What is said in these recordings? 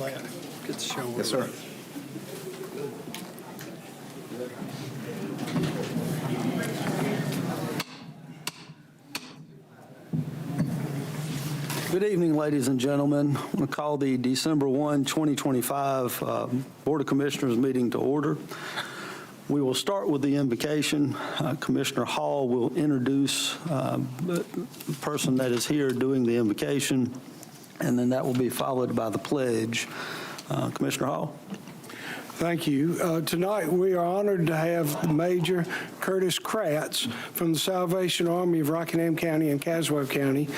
Get the show. Yes, sir. Good evening, ladies and gentlemen. I'm going to call the December 1, 2025 Board of Commissioners meeting to order. We will start with the invocation. Commissioner Hall will introduce the person that is here doing the invocation, and then that will be followed by the pledge. Commissioner Hall. Thank you. Tonight we are honored to have Major Curtis Kratz from the Salvation Army of Rockingham County and Caswell County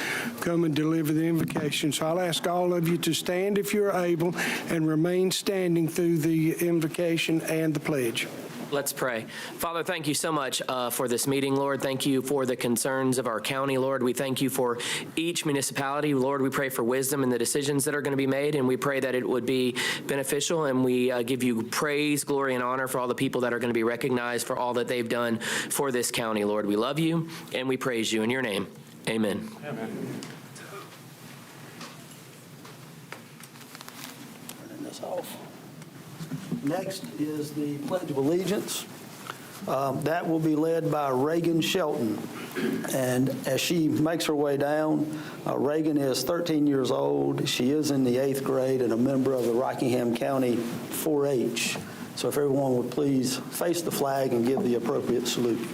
come and deliver the invocation. So I'll ask all of you to stand if you're able and remain standing through the invocation and the pledge. Let's pray. Father, thank you so much for this meeting, Lord. Thank you for the concerns of our county, Lord. We thank you for each municipality. Lord, we pray for wisdom in the decisions that are going to be made, and we pray that it would be beneficial, and we give you praise, glory, and honor for all the people that are going to be recognized for all that they've done for this county, Lord. We love you, and we praise you. In your name, amen. Turning this off. Next is the Pledge of Allegiance. That will be led by Reagan Shelton. And as she makes her way down, Reagan is 13 years old. She is in the 8th grade and a member of the Rockingham County 4-H. So if everyone would please face the flag and give the appropriate salute.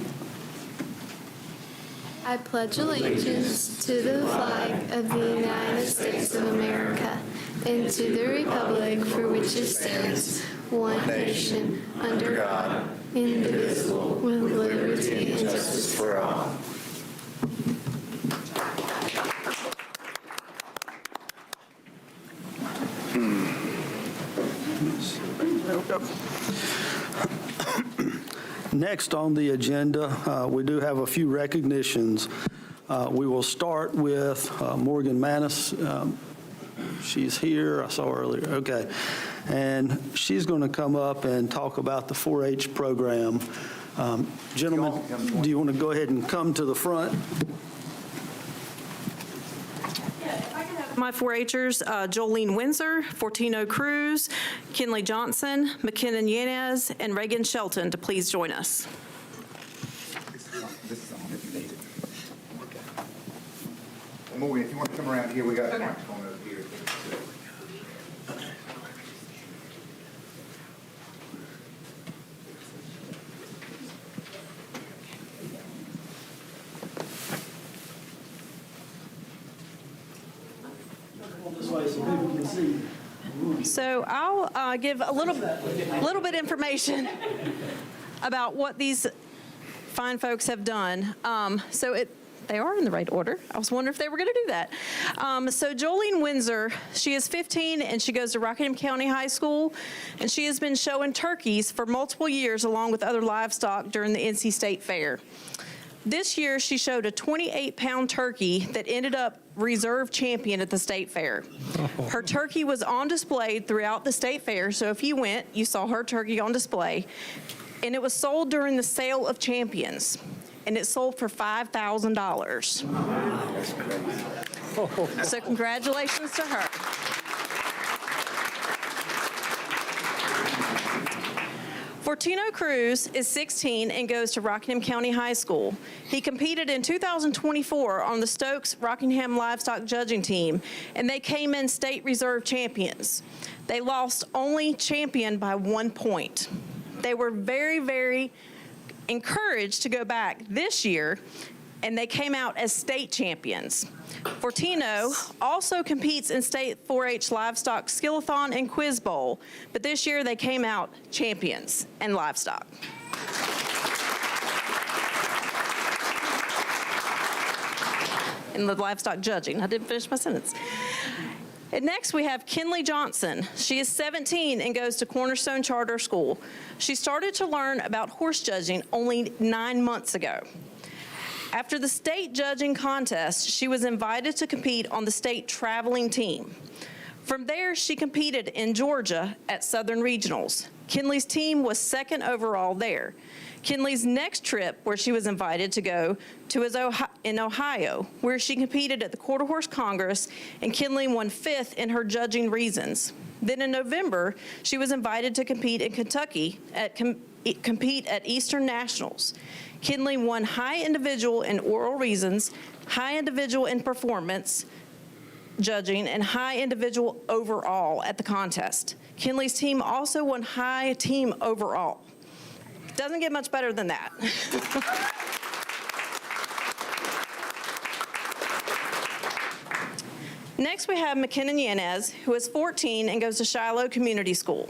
I pledge allegiance to the flag of the United States of America and to the republic for which it stands, one nation, under God, indivisible, with liberty and justice for all. Next on the agenda, we do have a few recognitions. We will start with Morgan Manis. She's here. I saw her earlier. Okay. And she's going to come up and talk about the 4-H program. Gentlemen, do you want to go ahead and come to the front? My 4-Hers, Jolene Windsor, Fortino Cruz, Kinley Johnson, McKinnon Yanez, and Reagan Shelton to please join us. This is on if you need it. And Morgan, if you want to come around here, we got a microphone over here. So I'll give a little bit information about what these fine folks have done. They are in the right order. I was wondering if they were going to do that. So Jolene Windsor, she is 15 and she goes to Rockingham County High School, and she has been showing turkeys for multiple years along with other livestock during the NC State Fair. This year, she showed a 28-pound turkey that ended up reserve champion at the state fair. Her turkey was on display throughout the state fair, so if you went, you saw her turkey on display, and it was sold during the sale of champions, and it sold for $5,000. So congratulations to her. Fortino Cruz is 16 and goes to Rockingham County High School. He competed in 2024 on the Stokes Rockingham Livestock Judging Team, and they came in state reserve champions. They lost only champion by 1 point. They were very, very encouraged to go back this year, and they came out as state champions. Fortino also competes in state 4-H livestock skillathon and quiz bowl, but this year they came out champions in livestock. In the livestock judging. I didn't finish my sentence. And next we have Kinley Johnson. She is 17 and goes to Cornerstone Charter School. She started to learn about horse judging only 9 months ago. After the state judging contest, she was invited to compete on the state traveling team. From there, she competed in Georgia at Southern Regionals. Kinley's team was second overall there. Kinley's next trip, where she was invited to go to, is in Ohio, where she competed at the Quarter Horse Congress, and Kinley won 5th in her judging reasons. Then in November, she was invited to compete in Kentucky compete at Eastern Nationals. Kinley won high individual in oral reasons, high individual in performance judging, and high individual overall at the contest. Kinley's team also won high team overall. Doesn't get much better than that. Next, we have McKinnon Yanez, who is 14 and goes to Shiloh Community School.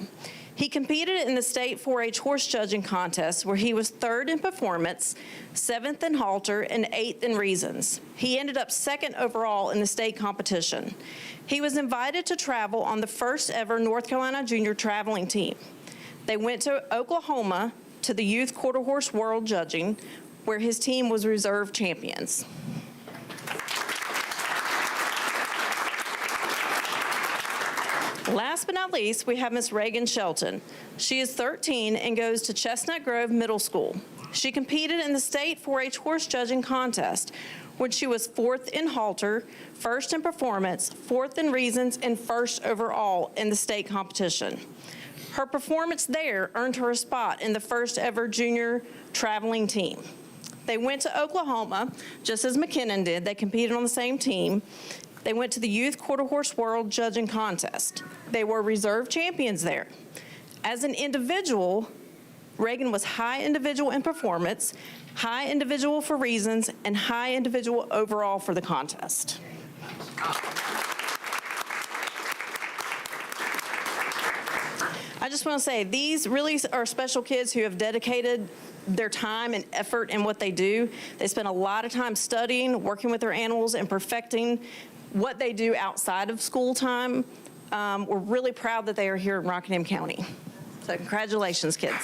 He competed in the state 4-H horse judging contest where he was 3rd in performance, 7th in halter, and 8th in reasons. He ended up 2nd overall in the state competition. He was invited to travel on the first ever North Carolina Junior traveling team. They went to Oklahoma to the Youth Quarter Horse World Judging, where his team was reserve champions. Last but not least, we have Miss Reagan Shelton. She is 13 and goes to Chestnut Grove Middle School. She competed in the state 4-H horse judging contest, when she was 4th in halter, 1st in performance, 4th in reasons, and 1st overall in the state competition. Her performance there earned her a spot in the first ever junior traveling team. They went to Oklahoma, just as McKinnon did. They competed on the same team. They went to the Youth Quarter Horse World Judging Contest. They were reserve champions there. As an individual, Reagan was high individual in performance, high individual for reasons, and high individual overall for the contest. I just want to say, these really are special kids who have dedicated their time and effort in what they do. They spend a lot of time studying, working with their animals, and perfecting what they do outside of school time. We're really proud that they are here in Rockingham County. So congratulations, kids.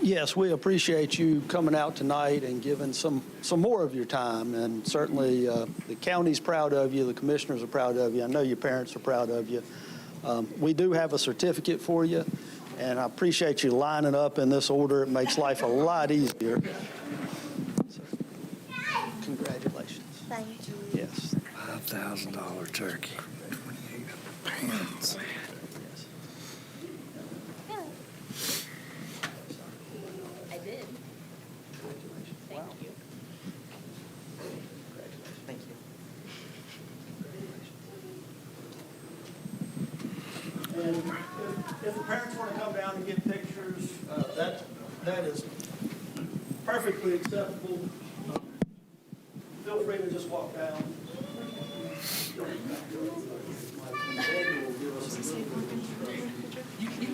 Yes, we appreciate you coming out tonight and giving some more of your time. And certainly the county's proud of you, the commissioners are proud of you. I know your parents are proud of you. We do have a certificate for you, and I appreciate you lining up in this order. It makes life a lot easier. So, congratulations. Thank you. Yes. $5,000 turkey. 28 pounds. I did. Thank you. Thank you. And if the parents want to come down and get pictures, that is perfectly acceptable. Feel free to just walk down.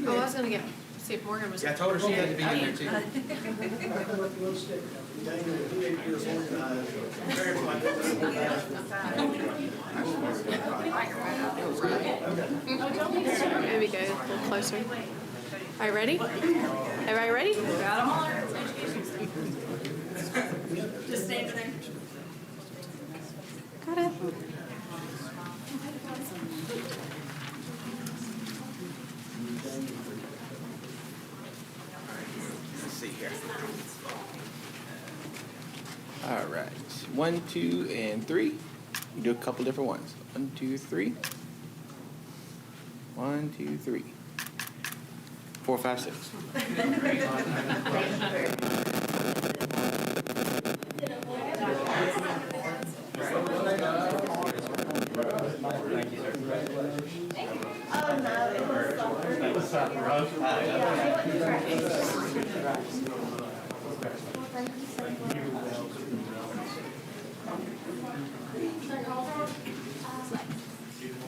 Oh, I was gonna go see if Morgan was. Yeah, I told her she had to be here too. Maybe go a little closer. All right, ready? Everybody ready? Got them all. Just stand there. Got it. Let's see here. All right. 1, 2, and 3. You do a couple different ones. 1, 2, 3. 1, 2, 3. 4, 5, 6.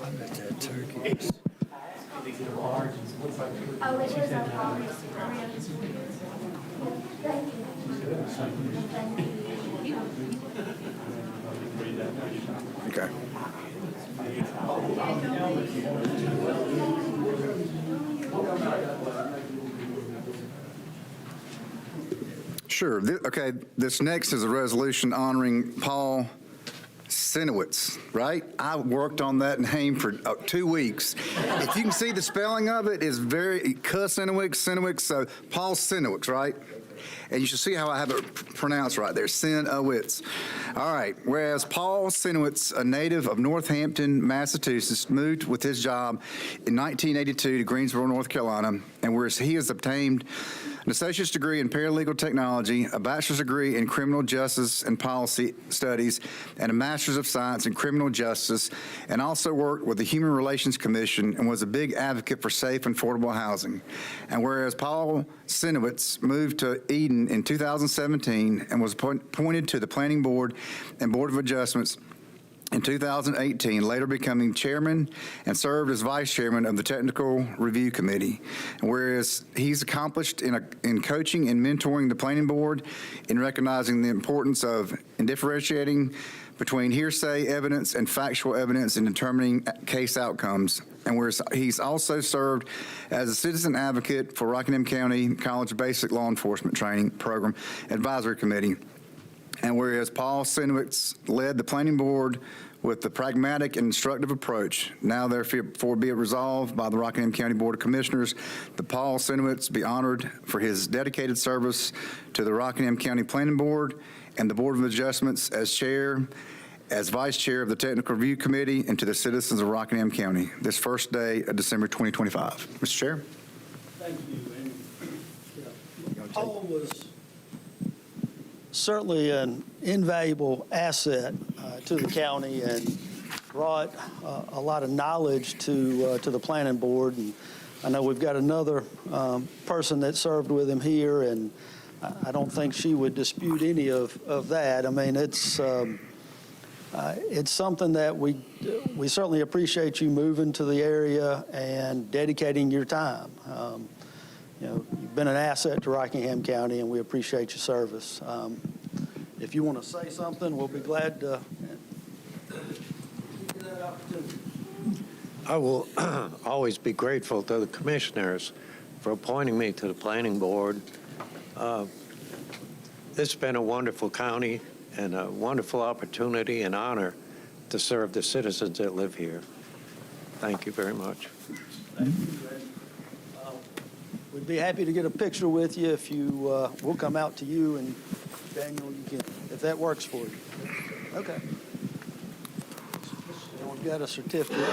I bet that turkey is. Okay. Sure. Okay, this next is a resolution honoring Paul Sinowitz, right? I worked on that name for 2 weeks. If you can see the spelling of it, is very Sinowitz, so Paul Sinowitz, right? And you should see how I have it pronounced right there, Sinowitz. All right, whereas Paul Sinowitz, a native of Northampton, Massachusetts, moved with his job in 1982 to Greensboro, North Carolina, and whereas he has obtained an associate's degree in paralegal technology, a bachelor's degree in criminal justice and policy studies, and a master's of science in criminal justice, and also worked with the Human Relations Commission and was a big advocate for safe and affordable housing. And whereas Paul Sinowitz moved to Eden in 2017 and was appointed to the Planning Board and Board of Adjustments in 2018, later becoming chairman and served as vice chairman of the Technical Review Committee. And whereas he's accomplished in coaching and mentoring the planning board, in recognizing the importance of differentiating between hearsay evidence and factual evidence in determining case outcomes. And whereas he's also served as a citizen advocate for Rockingham County College Basic Law Enforcement Training Program Advisory Committee. And whereas Paul Sinowitz led the planning board with the pragmatic and instructive approach, now therefore be it resolved by the Rockingham County Board of Commissioners that Paul Sinowitz be honored for his dedicated service to the Rockingham County Planning Board and the Board of Adjustments as chair, as vice chair of the Technical Review Committee, and to the citizens of Rockingham County this first day of December 2025. Mr. Chair. Thank you. And Paul was certainly an invaluable asset to the county and brought a lot of knowledge to the planning board. And I know we've got another person that served with him here, and I don't think she would dispute any of that. I mean, it's something that we certainly appreciate you moving to the area and dedicating your time. You know, you've been an asset to Rockingham County, and we appreciate your service. If you want to say something, we'll be glad to give you that opportunity. I will always be grateful to the commissioners for appointing me to the planning board. It's been a wonderful county and a wonderful opportunity and honor to serve the citizens that live here. Thank you very much. Thank you, Greg. We'd be happy to get a picture with you if you, we'll come out to you, and Daniel, you can, if that works for you. Okay. And we've got a certificate.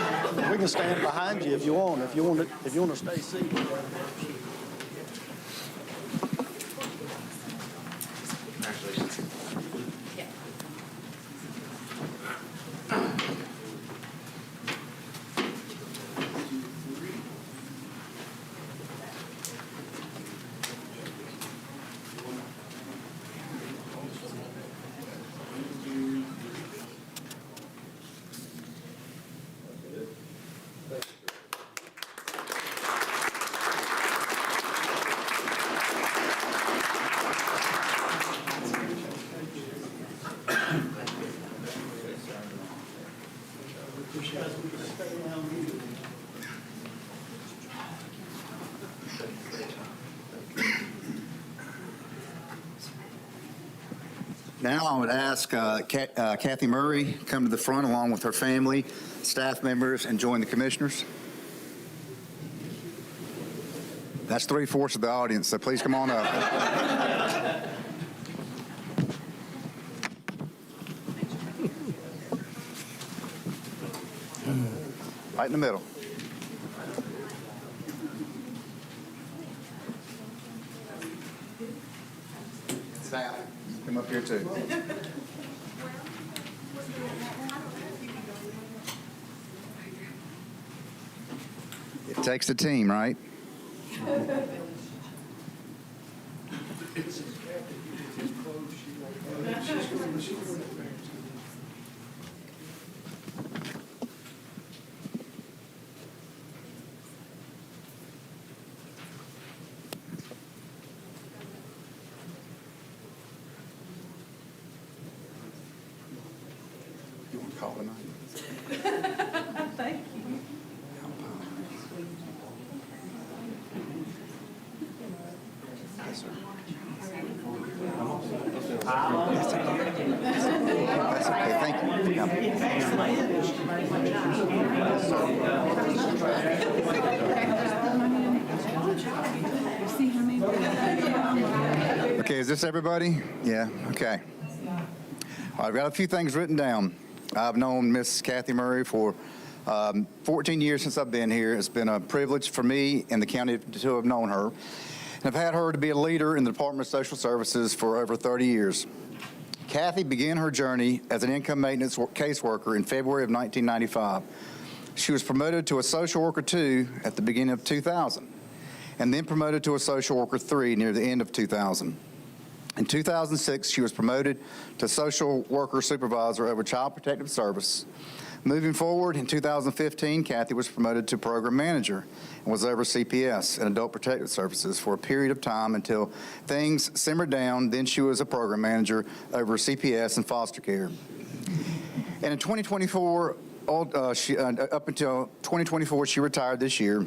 We can stand behind you if you want. If you want to stay seated. Congratulations. Now I would ask Kathy Murray come to the front along with her family, staff members, and join the commissioners. That's 3/4 of the audience, so please come on up. Right in the middle. Sam, come up here too. It takes a team, right? You want to call tonight? Thank you. Yes, sir. That's okay. Thank you. Is this everybody? Yeah, okay. I've got a few things written down. I've known Miss Kathy Murray for 14 years since I've been here. It's been a privilege for me and the county to have known her. And I've had her to be a leader in the Department of Social Services for over 30 years. Kathy began her journey as an income maintenance caseworker in February of 1995. She was promoted to a social worker 2 at the beginning of 2000, and then promoted to a social worker 3 near the end of 2000. In 2006, she was promoted to social worker supervisor over Child Protective Service. Moving forward, in 2015, Kathy was promoted to program manager and was over CPS and Adult Protective Services for a period of time until things simmered down. Then she was a program manager over CPS and foster care. And in 2024, up until 2024, she retired this year.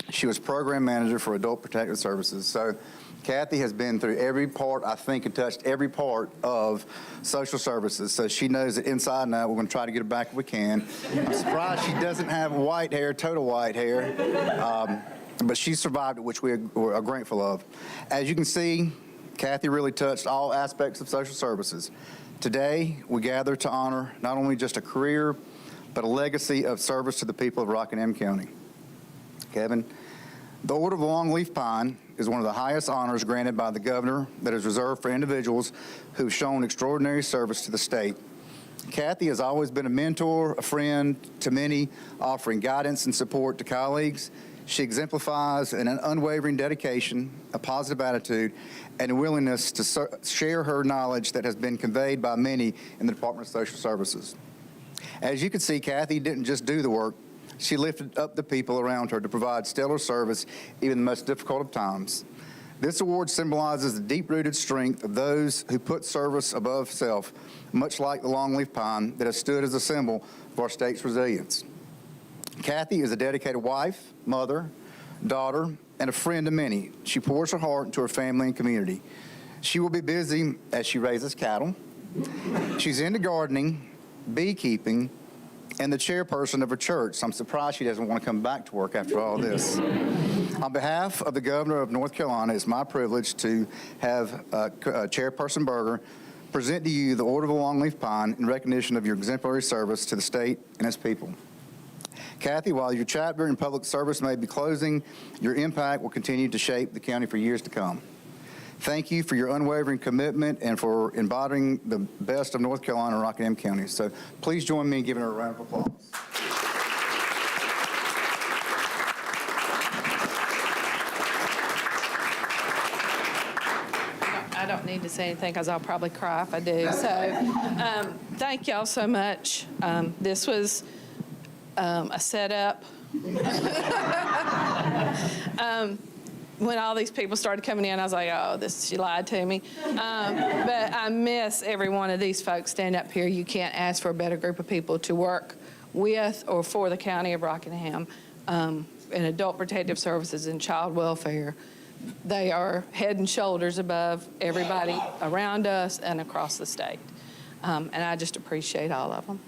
She was program manager for Adult Protective Services. So Kathy has been through every part, I think, and touched every part of social services. So she knows it inside and out. We're going to try to get her back if we can. I'm surprised she doesn't have white hair, total white hair. But she survived it, which we are grateful of. As you can see, Kathy really touched all aspects of social services. Today, we gather to honor not only just a career, but a legacy of service to the people of Rockingham County. Kevin, the Order of the Longleaf Pine is one of the highest honors granted by the governor that is reserved for individuals who've shown extraordinary service to the state. Kathy has always been a mentor, a friend to many, offering guidance and support to colleagues. She exemplifies an unwavering dedication, a positive attitude, and a willingness to share her knowledge that has been conveyed by many in the Department of Social Services. As you can see, Kathy didn't just do the work. She lifted up the people around her to provide stellar service, even in the most difficult of times. This award symbolizes the deep-rooted strength of those who put service above self, much like the longleaf pine that has stood as a symbol of our state's resilience. Kathy is a dedicated wife, mother, daughter, and a friend to many. She pours her heart into her family and community. She will be busy as she raises cattle. She's into gardening, beekeeping, and the chairperson of her church. So I'm surprised she doesn't want to come back to work after all this. On behalf of the governor of North Carolina, it's my privilege to have Chairperson Berger present to you the Order of the Longleaf Pine in recognition of your exemplary service to the state and its people. Kathy, while your chapter in public service may be closing, your impact will continue to shape the county for years to come. Thank you for your unwavering commitment and for embodying the best of North Carolina and Rockingham County. So please join me in giving her a round of applause. I don't need to say anything because I'll probably cry if I do. So thank y'all so much. This was a setup. When all these people started coming in, I was like, oh, she lied to me. But I miss every one of these folks standing up here. You can't ask for a better group of people to work with or for the county of Rockingham in adult protective services and child welfare. They are head and shoulders above everybody around us and across the state. And I just appreciate all of them.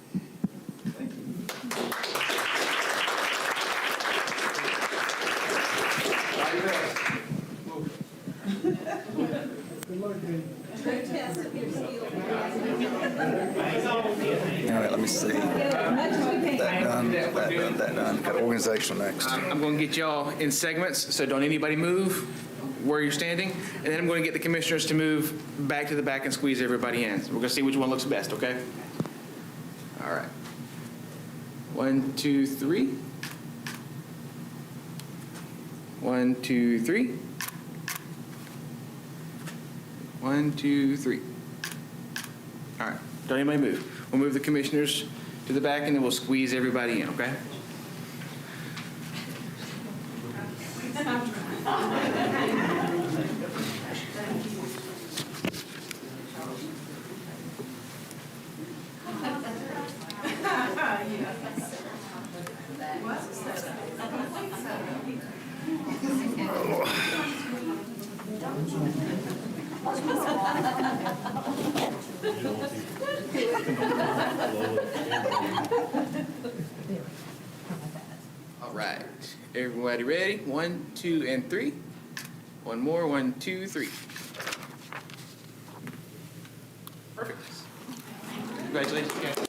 All right, let me see. That done. Got organizational next. I'm going to get y'all in segments, so don't anybody move where you're standing. And then I'm going to get the commissioners to move back to the back and squeeze everybody in. So we're going to see which one looks best, okay? All right. 1, 2, 3. 1, 2, 3. 1, 2, 3. All right. Don't anybody move. We'll move the commissioners to the back, and then we'll squeeze everybody in, okay? All right. Everybody ready? 1, 2, and 3. One more. 1, 2, 3. Congratulations, Kathy.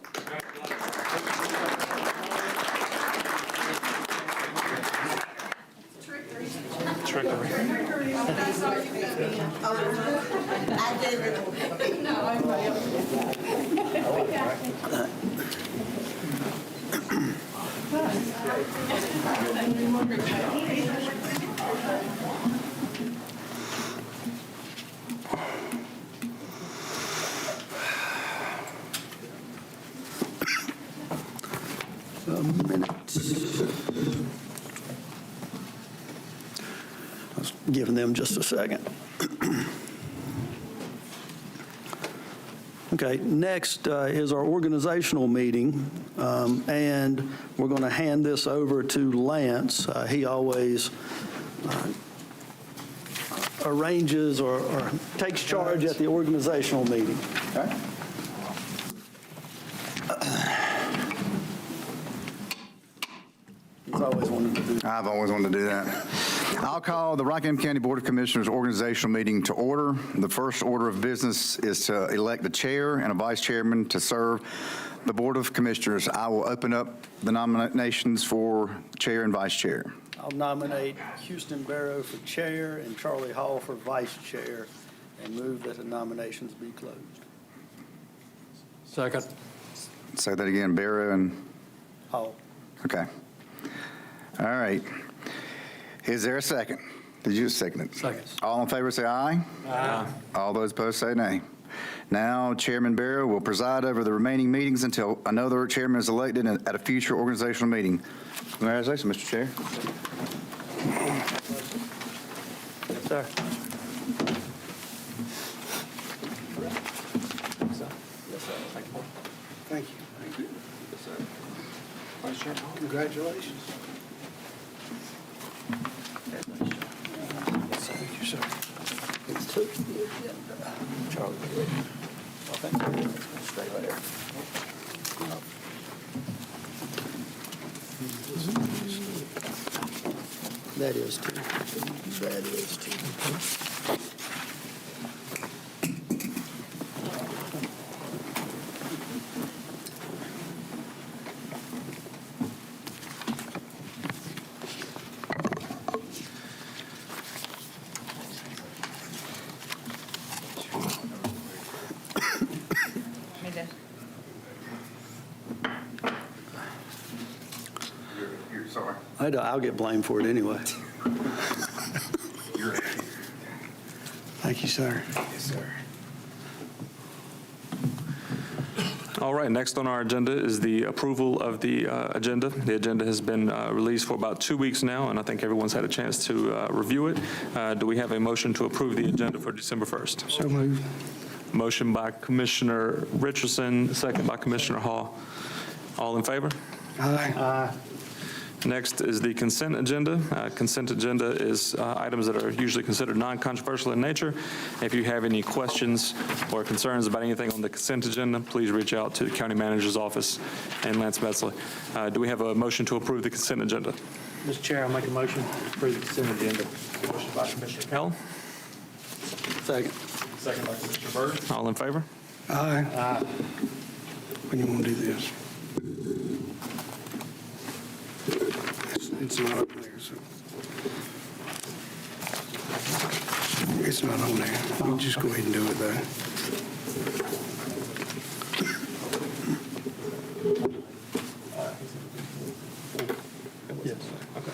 A minute. I was giving them just a second. Okay, next is our organizational meeting, and we're going to hand this over to Lance. He always arranges or takes charge at the organizational meeting. Okay. He's always wanted to do that. I've always wanted to do that. I'll call the Rockingham County Board of Commissioners organizational meeting to order. The first order of business is to elect a chair and a vice chairman to serve the Board of Commissioners. I will open up the nominations for chair and vice chair. I'll nominate Houston Barrow for chair and Charlie Hall for vice chair, and move that the nominations be closed. Second. Say that again, Barrow and, Hall. okay. All right. Is there a second? Did you second it? Second. All in favor say aye. Aye. All those opposed say nay. Now, Chairman Barrow will preside over the remaining meetings until another chairman is elected at a future organizational meeting. Congratulations, Mr. Chair. Yes, sir. Thank you. Thank you. Vice Chair, congratulations. Thank you, sir. It's took the agenda. Charlie. Okay. Stay there. That is too. That is too. You're sorry. I'll get blamed for it anyway. Thank you, sir. Yes, sir. All right, next on our agenda is the approval of the agenda. The agenda has been released for about 2 weeks now, and I think everyone's had a chance to review it. Do we have a motion to approve the agenda for December 1st? So moved. Motion by Commissioner Richardson, second by Commissioner Hall. All in favor? Aye. Next is the consent agenda. Consent agenda is items that are usually considered non-controversial in nature. If you have any questions or concerns about anything on the consent agenda, please reach out to the county manager's office and Lance Metzler. Do we have a motion to approve the consent agenda? Mr. Chair, I'll make a motion for the consent agenda. Motion by Commissioner Kell, Second. second by Commissioner Byrd. All in favor? Aye. When you want to do this? It's not up there, so. It's not on there. We'll just go ahead and do it, though. Yes. Okay.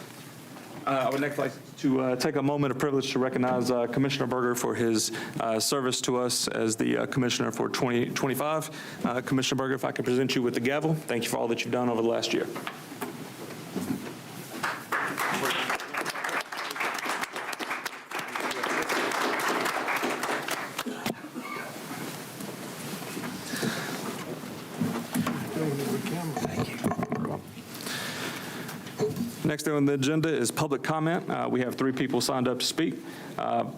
I would next like to take a moment of privilege to recognize Commissioner Berger for his service to us as the Commissioner for 2025. Commissioner Berger, if I could present you with the gavel. Thank you for all that you've done over the last year. Next thing on the agenda is public comment. We have 3 people signed up to speak.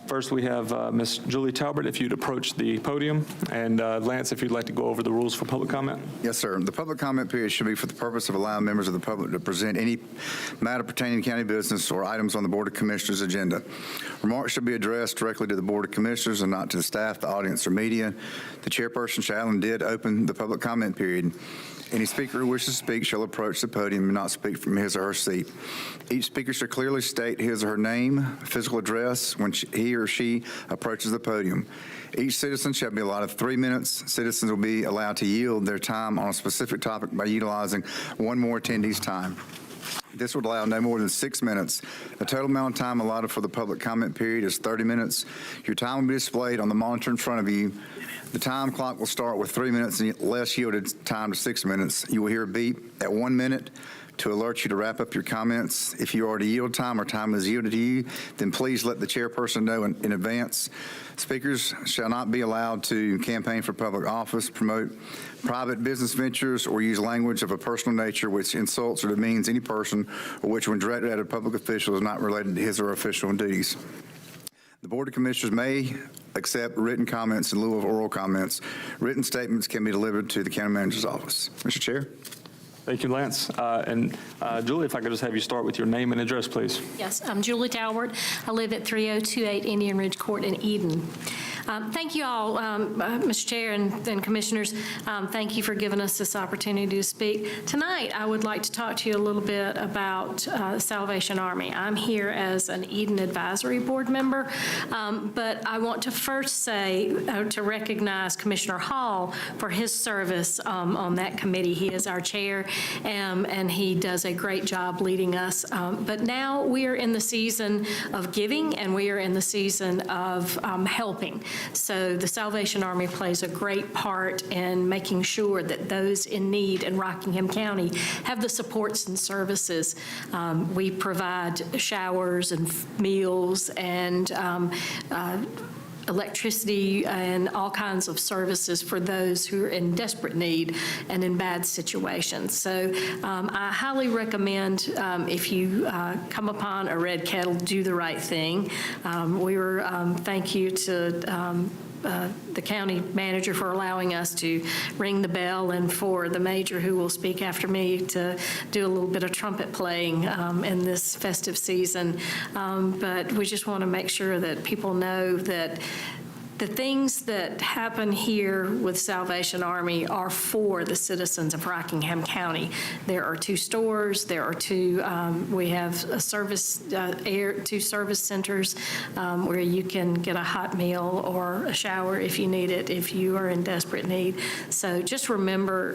First, we have Ms. Julie Talbert, if you'd approach the podium, and Lance, if you'd like to go over the rules for public comment. Yes, sir. The public comment period should be for the purpose of allowing members of the public to present any matter pertaining to county business or items on the Board of Commissioners' agenda. Remarks should be addressed directly to the Board of Commissioners and not to the staff, the audience, or media. The chairperson shall and did open the public comment period. Any speaker who wishes to speak shall approach the podium and not speak from his or her seat. Each speaker should clearly state his or her name, physical address when he or she approaches the podium. Each citizen shall be allotted 3 minutes. Citizens will be allowed to yield their time on a specific topic by utilizing one more attendee's time. This would allow no more than 6 minutes. The total amount of time allotted for the public comment period is 30 minutes. Your time will be displayed on the monitor in front of you. The time clock will start with 3 minutes and less yielded time to 6 minutes. You will hear a beep at 1 minute to alert you to wrap up your comments. If you are to yield time or time is yielded to you, then please let the chairperson know in advance. Speakers shall not be allowed to campaign for public office, promote private business ventures, or use language of a personal nature which insults or demeans any person or which, when directed at a public official, is not related to his or her official duties. The Board of Commissioners may accept written comments in lieu of oral comments. Written statements can be delivered to the County Manager's office. Mr. Chair. Thank you, Lance. And Julie, if I could just have you start with your name and address, please. Yes, I'm Julie Talbert. I live at 3028 Indian Ridge Court in Eden. Thank you all, Mr. Chair and Commissioners. Thank you for giving us this opportunity to speak. Tonight, I would like to talk to you a little bit about Salvation Army. I'm here as an Eden Advisory Board member, but I want to first say, to recognize Commissioner Hall for his service on that committee. He is our chair, and he does a great job leading us. But now we are in the season of giving, and we are in the season of helping. So the Salvation Army plays a great part in making sure that those in need in Rockingham County have the supports and services. We provide showers and meals and electricity and all kinds of services for those who are in desperate need and in bad situations. So I highly recommend if you come upon a red kettle, do the right thing. Thank you to the county manager for allowing us to ring the bell, and for the major who will speak after me to do a little bit of trumpet playing in this festive season. But we just want to make sure that people know that the things that happen here with Salvation Army are for the citizens of Rockingham County. There are 2 stores. There are 2. We have a service, 2 service centers where you can get a hot meal or a shower if you need it, if you are in desperate need. So just remember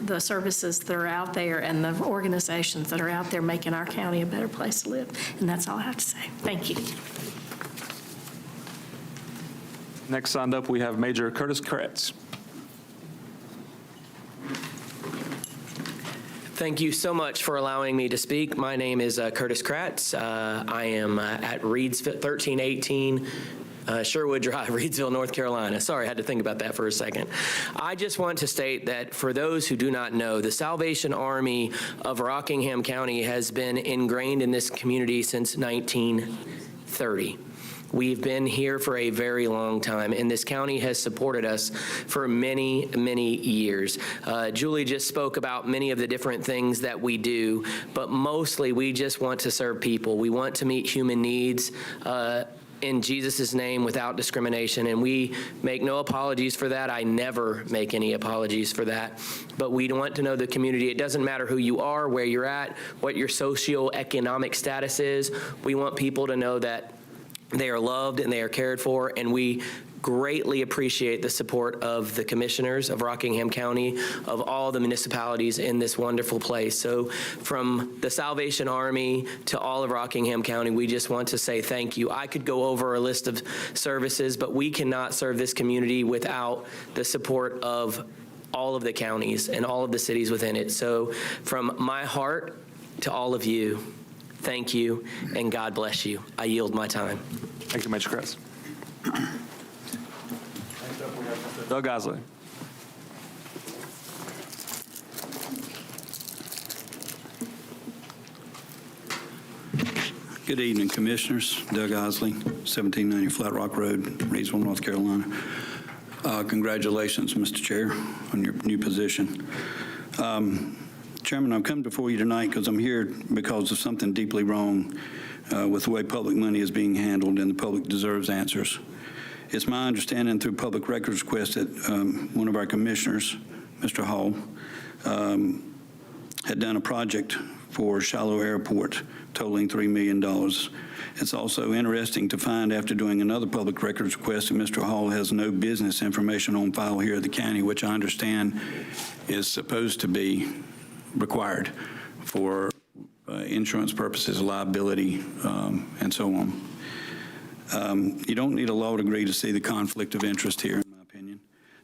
the services that are out there and the organizations that are out there making our county a better place to live. And that's all I have to say. Thank you. Next signed up, we have Major Curtis Kretz. Thank you so much for allowing me to speak. My name is Curtis Kratz. I am at Reidsville, 1318 Sherwood Drive, Reidsville, North Carolina. Sorry, I had to think about that for a second. I just want to state that for those who do not know, the Salvation Army of Rockingham County has been ingrained in this community since 1930. We've been here for a very long time, and this county has supported us for many, many years. Julie just spoke about many of the different things that we do, but mostly we just want to serve people. We want to meet human needs in Jesus' name without discrimination, and we make no apologies for that. I never make any apologies for that. But we want to know the community. It doesn't matter who you are, where you're at, what your socioeconomic status is. We want people to know that they are loved and they are cared for, and we greatly appreciate the support of the commissioners of Rockingham County, of all the municipalities in this wonderful place. So from the Salvation Army to all of Rockingham County, we just want to say thank you. I could go over a list of services, but we cannot serve this community without the support of all of the counties and all of the cities within it. So from my heart to all of you, thank you, and God bless you. I yield my time. Thank you, Major Kretz. Doug Osley. Good evening, Commissioners. Doug Osley, 1790 Flat Rock Road, Reidsville, North Carolina. Congratulations, Mr. Chair, on your new position. Chairman, I've come before you tonight because I'm here because of something deeply wrong with the way public money is being handled, and the public deserves answers. It's my understanding through public records request that one of our commissioners, Mr. Hall, had done a project for Shiloh Airport totaling $3 million. It's also interesting to find, after doing another public records request, that Mr. Hall has no business information on file here at the county, which I understand is supposed to be required for insurance purposes, liability, and so on. You don't need a law degree to see the conflict of interest here, in my opinion.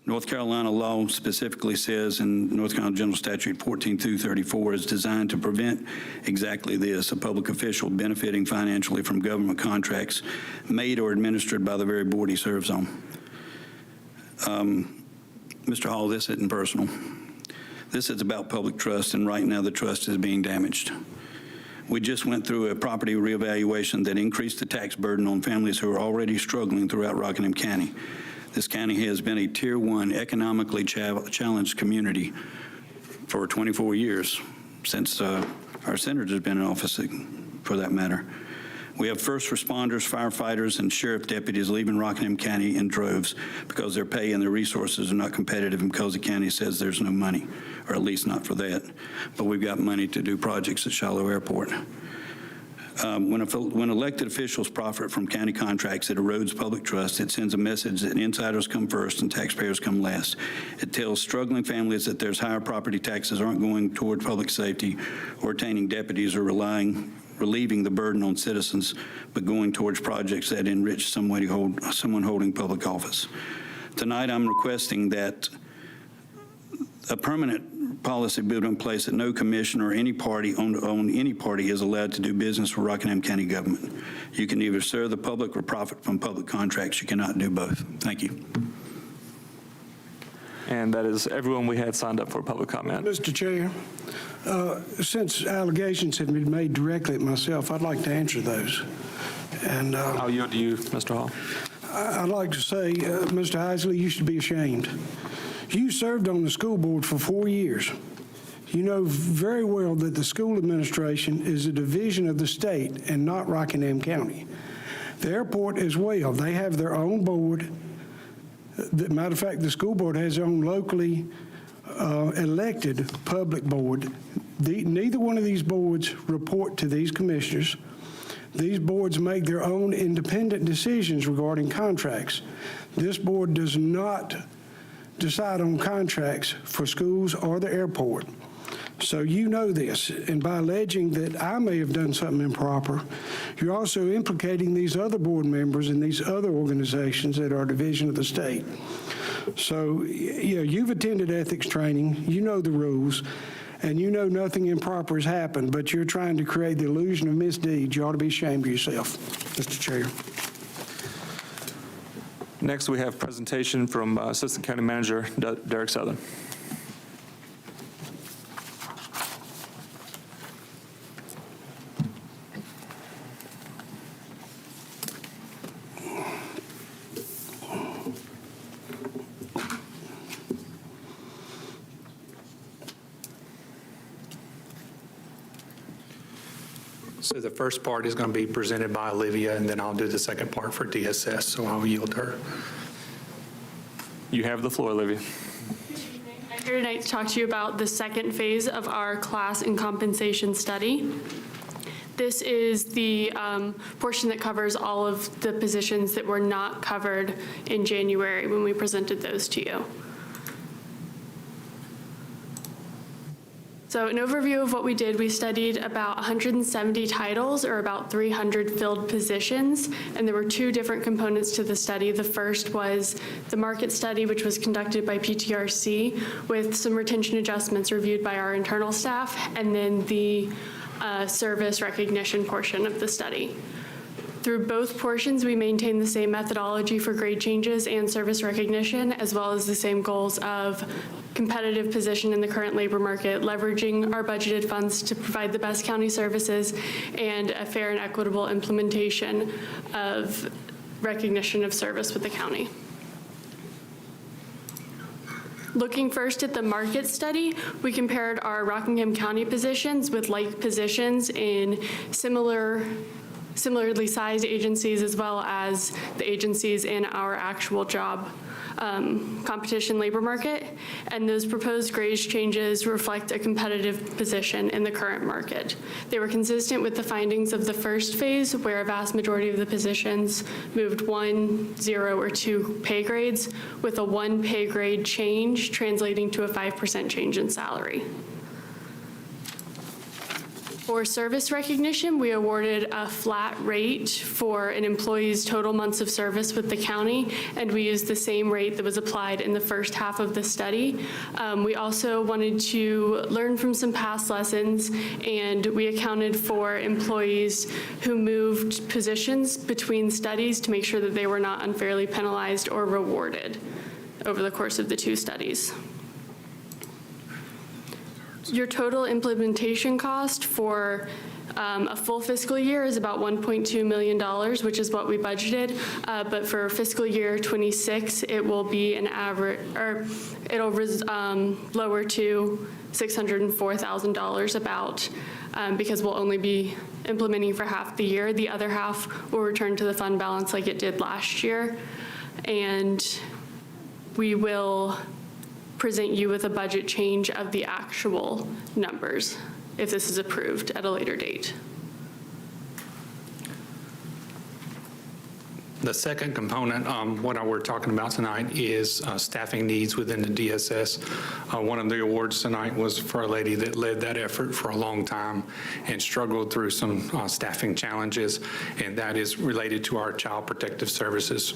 North Carolina law specifically says in North Carolina General Statute 14234 is designed to prevent exactly this, a public official benefiting financially from government contracts made or administered by the very board he serves on. Mr. Hall, this isn't personal. This is about public trust, and right now the trust is being damaged. We just went through a property reevaluation that increased the tax burden on families who are already struggling throughout Rockingham County. This county has been a Tier 1 economically challenged community for 24 years, since our senator's been in office, for that matter. We have first responders, firefighters, and sheriff deputies leaving Rockingham County in droves because their pay and their resources are not competitive and because the county says there's no money, or at least not for that. But we've got money to do projects at Shiloh Airport. When elected officials profit from county contracts, it erodes public trust. It sends a message that insiders come first and taxpayers come last. It tells struggling families that there's higher property taxes aren't going toward public safety or attaining deputies or relieving the burden on citizens, but going towards projects that enrich someone holding public office. Tonight, I'm requesting that a permanent policy built in place that no commissioner or any party on any party is allowed to do business with Rockingham County government. You can either serve the public or profit from public contracts. You cannot do both. Thank you. And that is everyone we had signed up for public comment. Mr. Chair, since allegations have been made directly at myself, I'd like to answer those. And I'll yield to you, Mr. Hall. I'd like to say, Mr. Isley, you should be ashamed. You served on the school board for 4 years. You know very well that the school administration is a division of the state and not Rockingham County. The airport as well, they have their own board. Matter of fact, the school board has their own locally elected public board. Neither one of these boards report to these commissioners. These boards make their own independent decisions regarding contracts. This board does not decide on contracts for schools or the airport. So you know this, and by alleging that I may have done something improper, you're also implicating these other board members and these other organizations that are a division of the state. So, yeah, you've attended ethics training, you know the rules, and you know nothing improper has happened, but you're trying to create the illusion of misdeeds. You ought to be ashamed of yourself, Mr. Chair. Next, we have presentation from Assistant County Manager Derek Southern. So the first part is going to be presented by Olivia, and then I'll do the second part for DSS, so I'll yield to her. You have the floor, Olivia. I'm here tonight to talk to you about the second phase of our class and compensation study. This is the portion that covers all of the positions that were not covered in January when we presented those to you. So an overview of what we did, we studied about 170 titles, or about 300 filled positions, and there were two different components to the study. The first was the market study, which was conducted by PTRC with some retention adjustments reviewed by our internal staff, and then the service recognition portion of the study. Through both portions, we maintain the same methodology for grade changes and service recognition, as well as the same goals of competitive position in the current labor market, leveraging our budgeted funds to provide the best county services, and a fair and equitable implementation of recognition of service with the county. Looking first at the market study, we compared our Rockingham County positions with like positions in similarly sized agencies, as well as the agencies in our actual job competition labor market. And those proposed grade changes reflect a competitive position in the current market. They were consistent with the findings of the first phase, where a vast majority of the positions moved 1, 0, or 2 pay grades, with a 1 pay grade change translating to a 5% change in salary. For service recognition, we awarded a flat rate for an employee's total months of service with the county, and we used the same rate that was applied in the first half of the study. We also wanted to learn from some past lessons, and we accounted for employees who moved positions between studies to make sure that they were not unfairly penalized or rewarded over the course of the 2 studies. Your total implementation cost for a full fiscal year is about $1.2 million, which is what we budgeted. But for fiscal year 26, it will be an average, or it'll lower to $604,000 about, because we'll only be implementing for half the year. The other half will return to the fund balance like it did last year. And we will present you with a budget change of the actual numbers if this is approved at a later date. The second component, what we're talking about tonight, is staffing needs within the DSS. One of the awards tonight was for a lady that led that effort for a long time and struggled through some staffing challenges, and that is related to our Child Protective Services.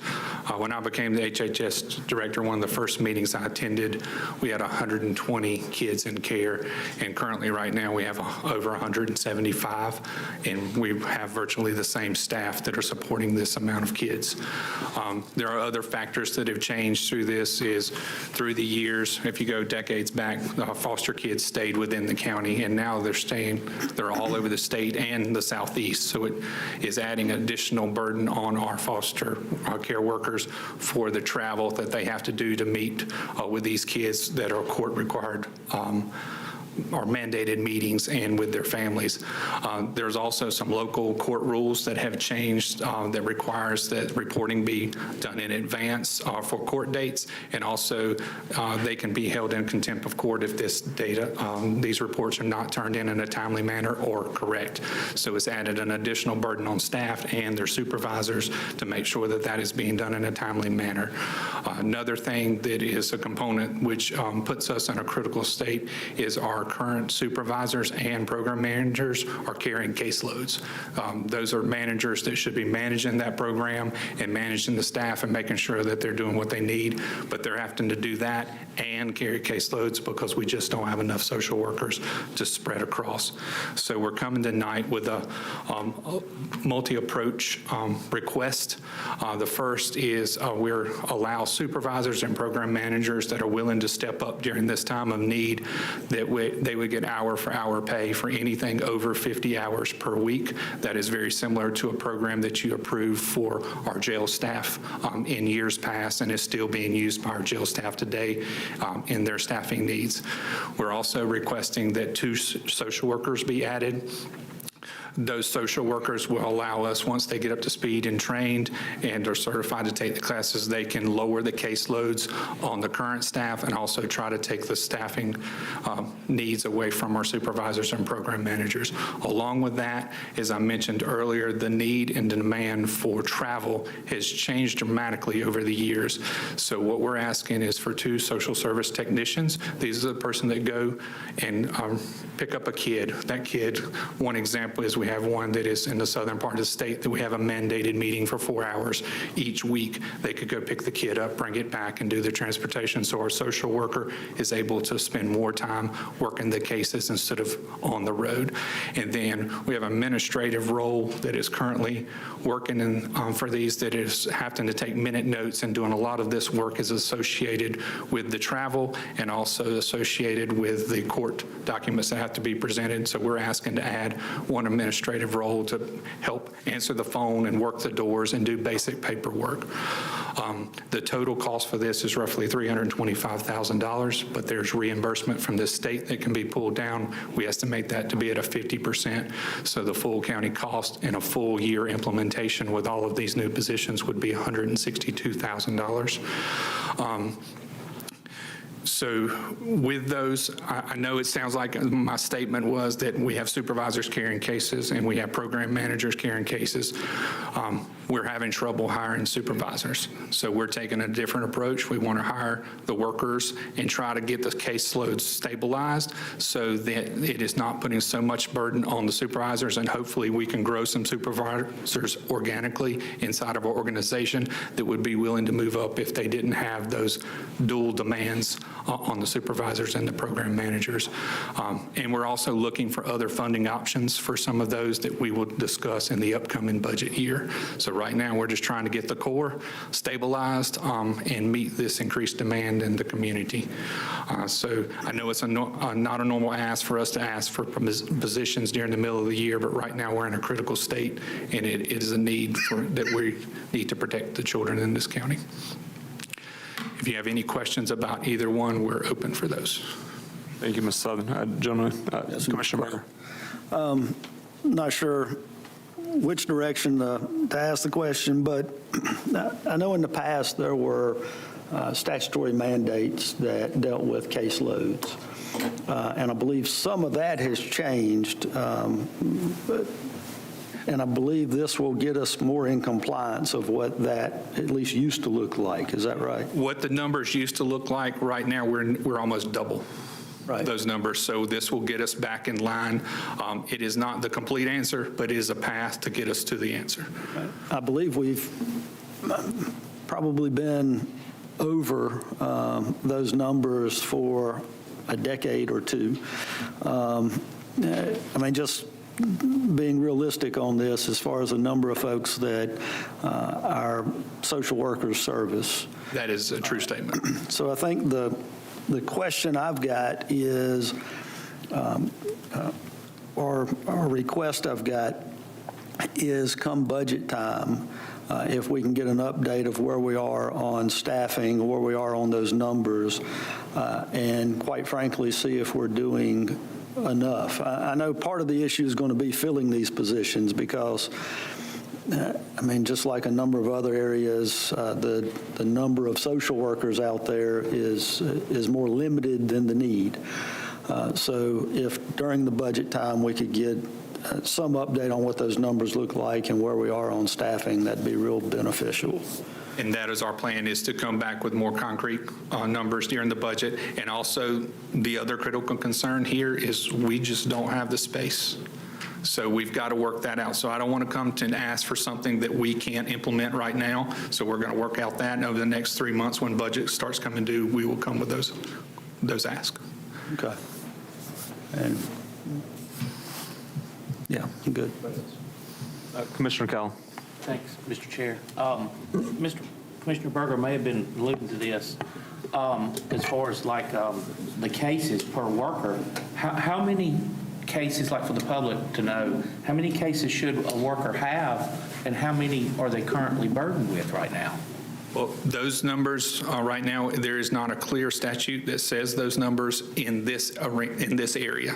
When I became the HHS director, one of the first meetings I attended, we had 120 kids in care, and currently right now we have over 175, and we have virtually the same staff that are supporting this amount of kids. There are other factors that have changed through this. Is through the years, if you go decades back, foster kids stayed within the county, and now they're all over the state and the southeast. So it is adding additional burden on our foster care workers for the travel that they have to do to meet with these kids that are court required or mandated meetings and with their families. There's also some local court rules that have changed that requires that reporting be done in advance for court dates, and also they can be held in contempt of court if these reports are not turned in a timely manner or correct. So it's added an additional burden on staff and their supervisors to make sure that that is being done in a timely manner. Another thing that is a component which puts us in a critical state is our current supervisors and program managers are carrying caseloads. Those are managers that should be managing that program and managing the staff and making sure that they're doing what they need, but they're having to do that and carry caseloads because we just don't have enough social workers to spread across. So we're coming tonight with a multi-approach request. The first is we're allow supervisors and program managers that are willing to step up during this time of need that they would get hour for hour pay for anything over 50 hours per week. That is very similar to a program that you approved for our jail staff in years past and is still being used by our jail staff today in their staffing needs. We're also requesting that 2 social workers be added. Those social workers will allow us, once they get up to speed and trained and are certified to take the classes, they can lower the caseloads on the current staff and also try to take the staffing needs away from our supervisors and program managers. Along with that, as I mentioned earlier, the need and the demand for travel has changed dramatically over the years. So what we're asking is for 2 social service technicians. These are the person that go and pick up a kid. That kid, one example is We have one that is in the southern part of the state that we have a mandated meeting for 4 hours each week. They could go pick the kid up, bring it back, and do the transportation. So our social worker is able to spend more time working the cases instead of on the road. And then we have an administrative role that is currently working for these that is having to take minute notes, and doing a lot of this work is associated with the travel and also associated with the court documents that have to be presented. So we're asking to add one administrative role to help answer the phone and work the doors and do basic paperwork. The total cost for this is roughly $325,000, but there's reimbursement from the state that can be pulled down. We estimate that to be at a 50%. So the full county cost in a full year implementation with all of these new positions would be $162,000. So with those, I know it sounds like my statement was that we have supervisors carrying cases and we have program managers carrying cases. We're having trouble hiring supervisors. So we're taking a different approach. We want to hire the workers and try to get the caseloads stabilized so that it is not putting so much burden on the supervisors, and hopefully we can grow some supervisors organically inside of our organization that would be willing to move up if they didn't have those dual demands on the supervisors and the program managers. And we're also looking for other funding options for some of those that we will discuss in the upcoming budget year. So right now, we're just trying to get the core stabilized and meet this increased demand in the community. So I know it's not a normal ask for us to ask for positions during the middle of the year, but right now we're in a critical state, and it is a need that we need to protect the children in this county. If you have any questions about either one, we're open for those. Thank you, Ms. Southern. Gentlemen, Commissioner Berger. Not sure which direction to ask the question, but I know in the past there were statutory mandates that dealt with caseloads, and I believe some of that has changed, and I believe this will get us more in compliance of what that at least used to look like. Is that right? What the numbers used to look like, right now we're almost double. Right. Those numbers. So this will get us back in line. It is not the complete answer, but it is a path to get us to the answer. Right. I believe we've probably been over those numbers for a decade or two. I mean, just being realistic on this, as far as the number of folks that our social workers service. That is a true statement. So I think the question I've got is, or request I've got is, come budget time, if we can get an update of where we are on staffing, where we are on those numbers, and quite frankly, see if we're doing enough. I know part of the issue is going to be filling these positions because, I mean, just like a number of other areas, the number of social workers out there is more limited than the need. So if during the budget time we could get some update on what those numbers look like and where we are on staffing, that'd be real beneficial. And that is our plan, is to come back with more concrete numbers during the budget. And also, the other critical concern here is we just don't have the space. So we've got to work that out. So I don't want to come to and ask for something that we can't implement right now. So we're going to work out that, and over the next 3 months when budget starts coming due, we will come with those asks. Okay. And yeah, I'm good. Commissioner Cowell. Thanks, Mr. Chair. Commissioner Berger may have been alluding to this. As far as like the cases per worker, how many cases, like for the public to know, how many cases should a worker have, and how many are they currently burdened with right now? Well, those numbers right now, there is not a clear statute that says those numbers in this area.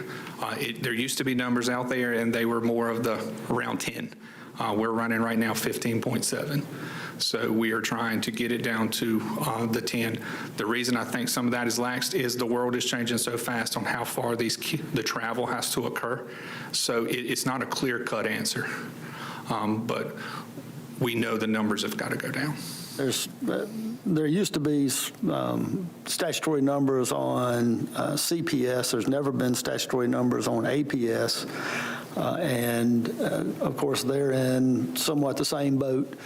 There used to be numbers out there, and they were more of the around 10. We're running right now 15.7. So we are trying to get it down to the 10. The reason I think some of that is laxed is the world is changing so fast on how far the travel has to occur. So it's not a clear-cut answer. But we know the numbers have got to go down. There used to be statutory numbers on CPS. There's never been statutory numbers on APS. And of course, they're in somewhat the same boat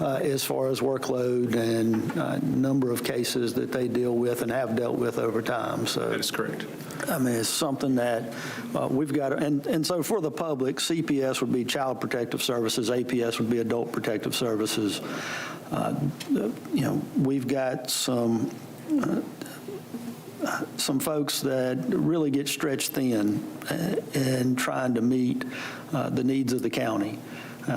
as far as workload and number of cases that they deal with and have dealt with over time. So That is correct. I mean, it's something that we've got, and so for the public, CPS would be Child Protective Services, APS would be Adult Protective Services. We've got some folks that really get stretched thin in trying to meet the needs of the county.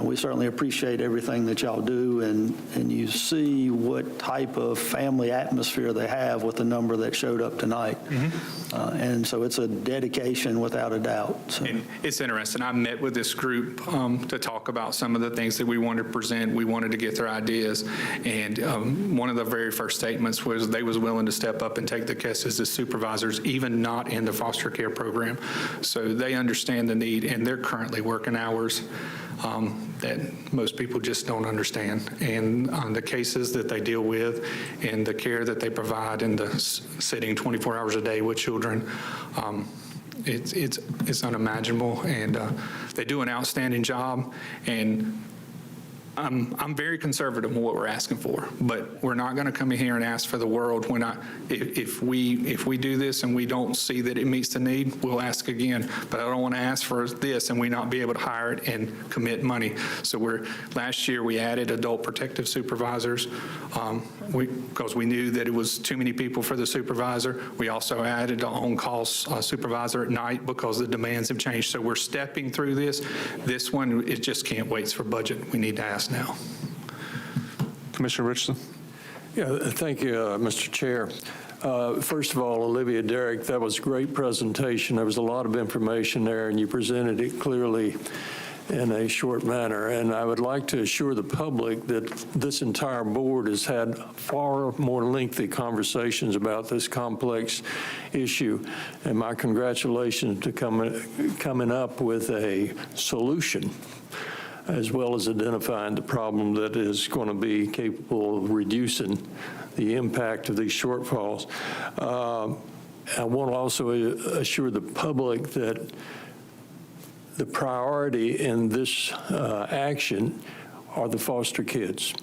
We certainly appreciate everything that y'all do, and you see what type of family atmosphere they have with the number that showed up tonight. And so it's a dedication without a doubt. So. And it's interesting. I met with this group to talk about some of the things that we wanted to present. We wanted to get their ideas. And one of the very first statements was they was willing to step up and take the cases as supervisors, even not in the foster care program. So they understand the need, and they're currently working hours that most people just don't understand. And the cases that they deal with and the care that they provide and the sitting 24 hours a day with children, it's unimaginable. And they do an outstanding job. And I'm very conservative in what we're asking for, but we're not going to come in here and ask for the world. If we do this and we don't see that it meets the need, we'll ask again. But I don't want to ask for this and we not be able to hire it and commit money. So last year we added adult protective supervisors because we knew that it was too many people for the supervisor. We also added an on-call supervisor at night because the demands have changed. So we're stepping through this. This one, it just can't wait for budget. We need to ask now. Commissioner Richardson. Yeah, thank you, Mr. Chair. First of all, Olivia, Derek, that was a great presentation. There was a lot of information there, and you presented it clearly in a short manner. And I would like to assure the public that this entire board has had far more lengthy conversations about this complex issue. And my congratulations to coming up with a solution, as well as identifying the problem that is going to be capable of reducing the impact of these shortfalls. I want to also assure the public that the priority in this action are the foster kids.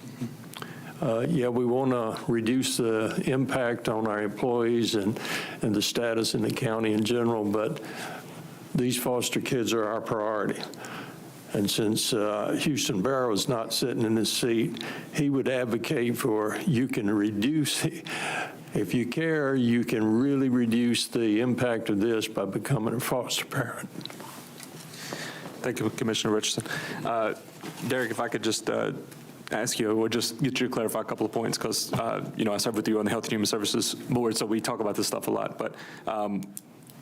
Yeah, we want to reduce the impact on our employees and the status in the county in general, but these foster kids are our priority. And since Houston Barrow is not sitting in his seat, he would advocate for you can reduce, if you care, you can really reduce the impact of this by becoming a foster parent. Thank you, Commissioner Richardson. Derek, if I could just ask you, or just get you to clarify a couple of points, because, I serve with you on the Health and Human Services Board, so we talk about this stuff a lot. But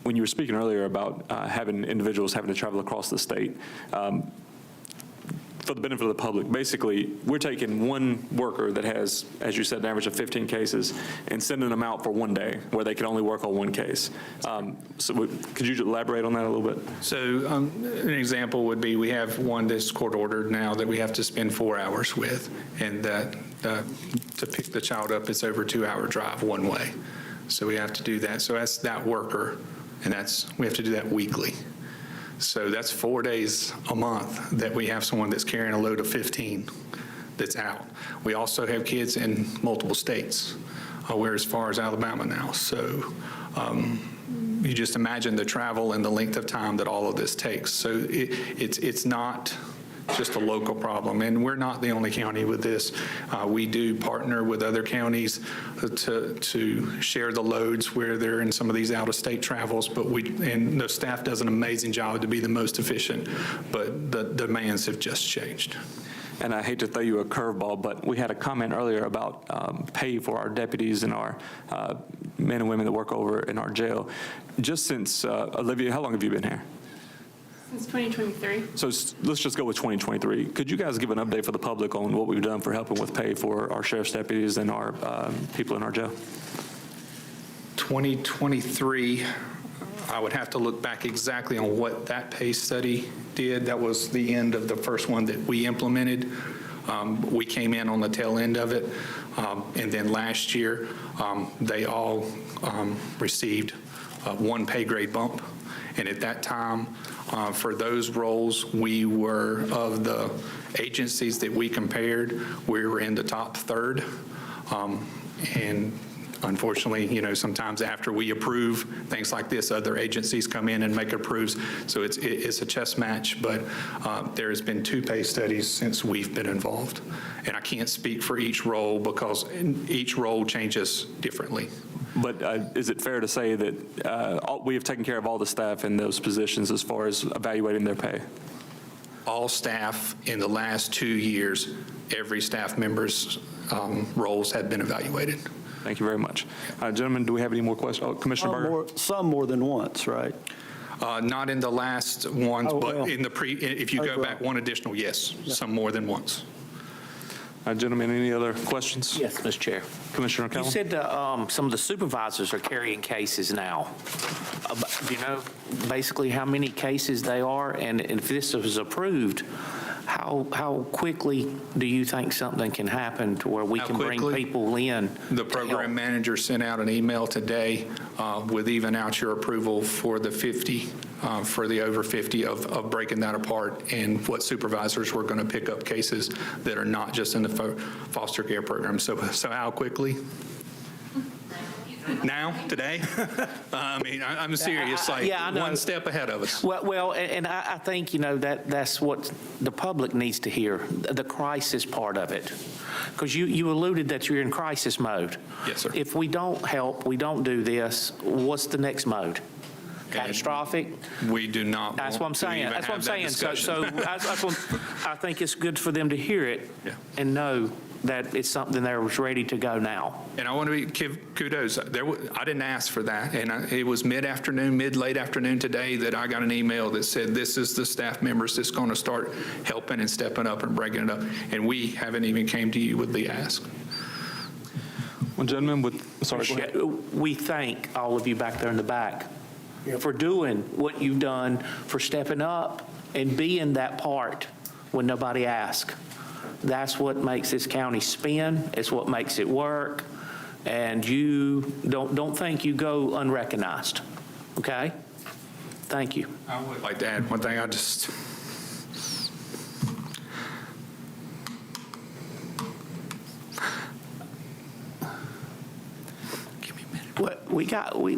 when you were speaking earlier about having individuals having to travel across the state, for the benefit of the public, basically, we're taking one worker that has, as you said, an average of 15 cases and sending them out for one day where they can only work on one case. So could you elaborate on that a little bit? So an example would be we have one that's court ordered now that we have to spend 4 hours with, and that to pick the child up, it's over a 2-hour drive one way. So we have to do that. So that's that worker, and we have to do that weekly. So that's 4 days a month that we have someone that's carrying a load of 15 that's out. We also have kids in multiple states. We're as far as Alabama now. So you just imagine the travel and the length of time that all of this takes. So it's not just a local problem. And we're not the only county with this. We do partner with other counties to share the loads where they're in some of these out-of-state travels, and the staff does an amazing job to be the most efficient, but the demands have just changed. And I hate to throw you a curveball, but we had a comment earlier about pay for our deputies and our men and women that work over in our jail. Just since, Olivia, how long have you been here? Since 2023. So let's just go with 2023. Could you guys give an update for the public on what we've done for helping with pay for our sheriff's deputies and our people in our jail? 2023, I would have to look back exactly on what that pay study did. That was the end of the first one that we implemented. We came in on the tail end of it. And then last year, they all received one pay grade bump. And at that time, for those roles, we were, of the agencies that we compared, we were in the top third. And unfortunately, sometimes after we approve things like this, other agencies come in and make approves. So it's a chess match, but there has been 2 pay studies since we've been involved. And I can't speak for each role because each role changes differently. But is it fair to say that we have taken care of all the staff in those positions as far as evaluating their pay? All staff in the last 2 years, every staff member's roles have been evaluated. Thank you very much. Gentlemen, do we have any more questions? Oh, Commissioner Berger? Some more than once, right? Not in the last ones, Oh, but well. in the if you go back one additional, yes, some more than once. Gentlemen, any other questions? Yes, Mr. Chair. Commissioner You O'Connell? said some of the supervisors are carrying cases now. Do you know basically how many cases they are? And if this was approved, how quickly do you think something can happen to where we How can bring quickly? people in? The program manager sent out an email today with even out your approval for the 50, for the over 50 of breaking that apart and what supervisors were going to pick up cases that are not just in the foster care program. So how quickly? Now, today? I mean, I'm serious, like Yeah, I know. one step ahead of us. Well, and I think, that's what the public needs to hear, the crisis part of it. Because you alluded that you're in crisis mode. Yes, sir. If we don't help, we don't do this, what's the next mode? Catastrophic? We do not. That's what I'm want to saying. even That's what I'm have that saying. So discussion. that's what I think it's good for them to hear it and know that it's something that was ready to go now. And I want to give kudos. I didn't ask for that, and it was late afternoon today that I got an email that said this is the staff members that's going to start helping and stepping up and breaking it up, and we haven't even came to you with the ask. Well, gentlemen, sorry, go ahead. We thank all of you back there in the back for doing what you've done, for stepping up and being that part when nobody asks. That's what makes this county spin. It's what makes it work. And you don't think you go unrecognized. Okay? Thank you. I would like to add one thing.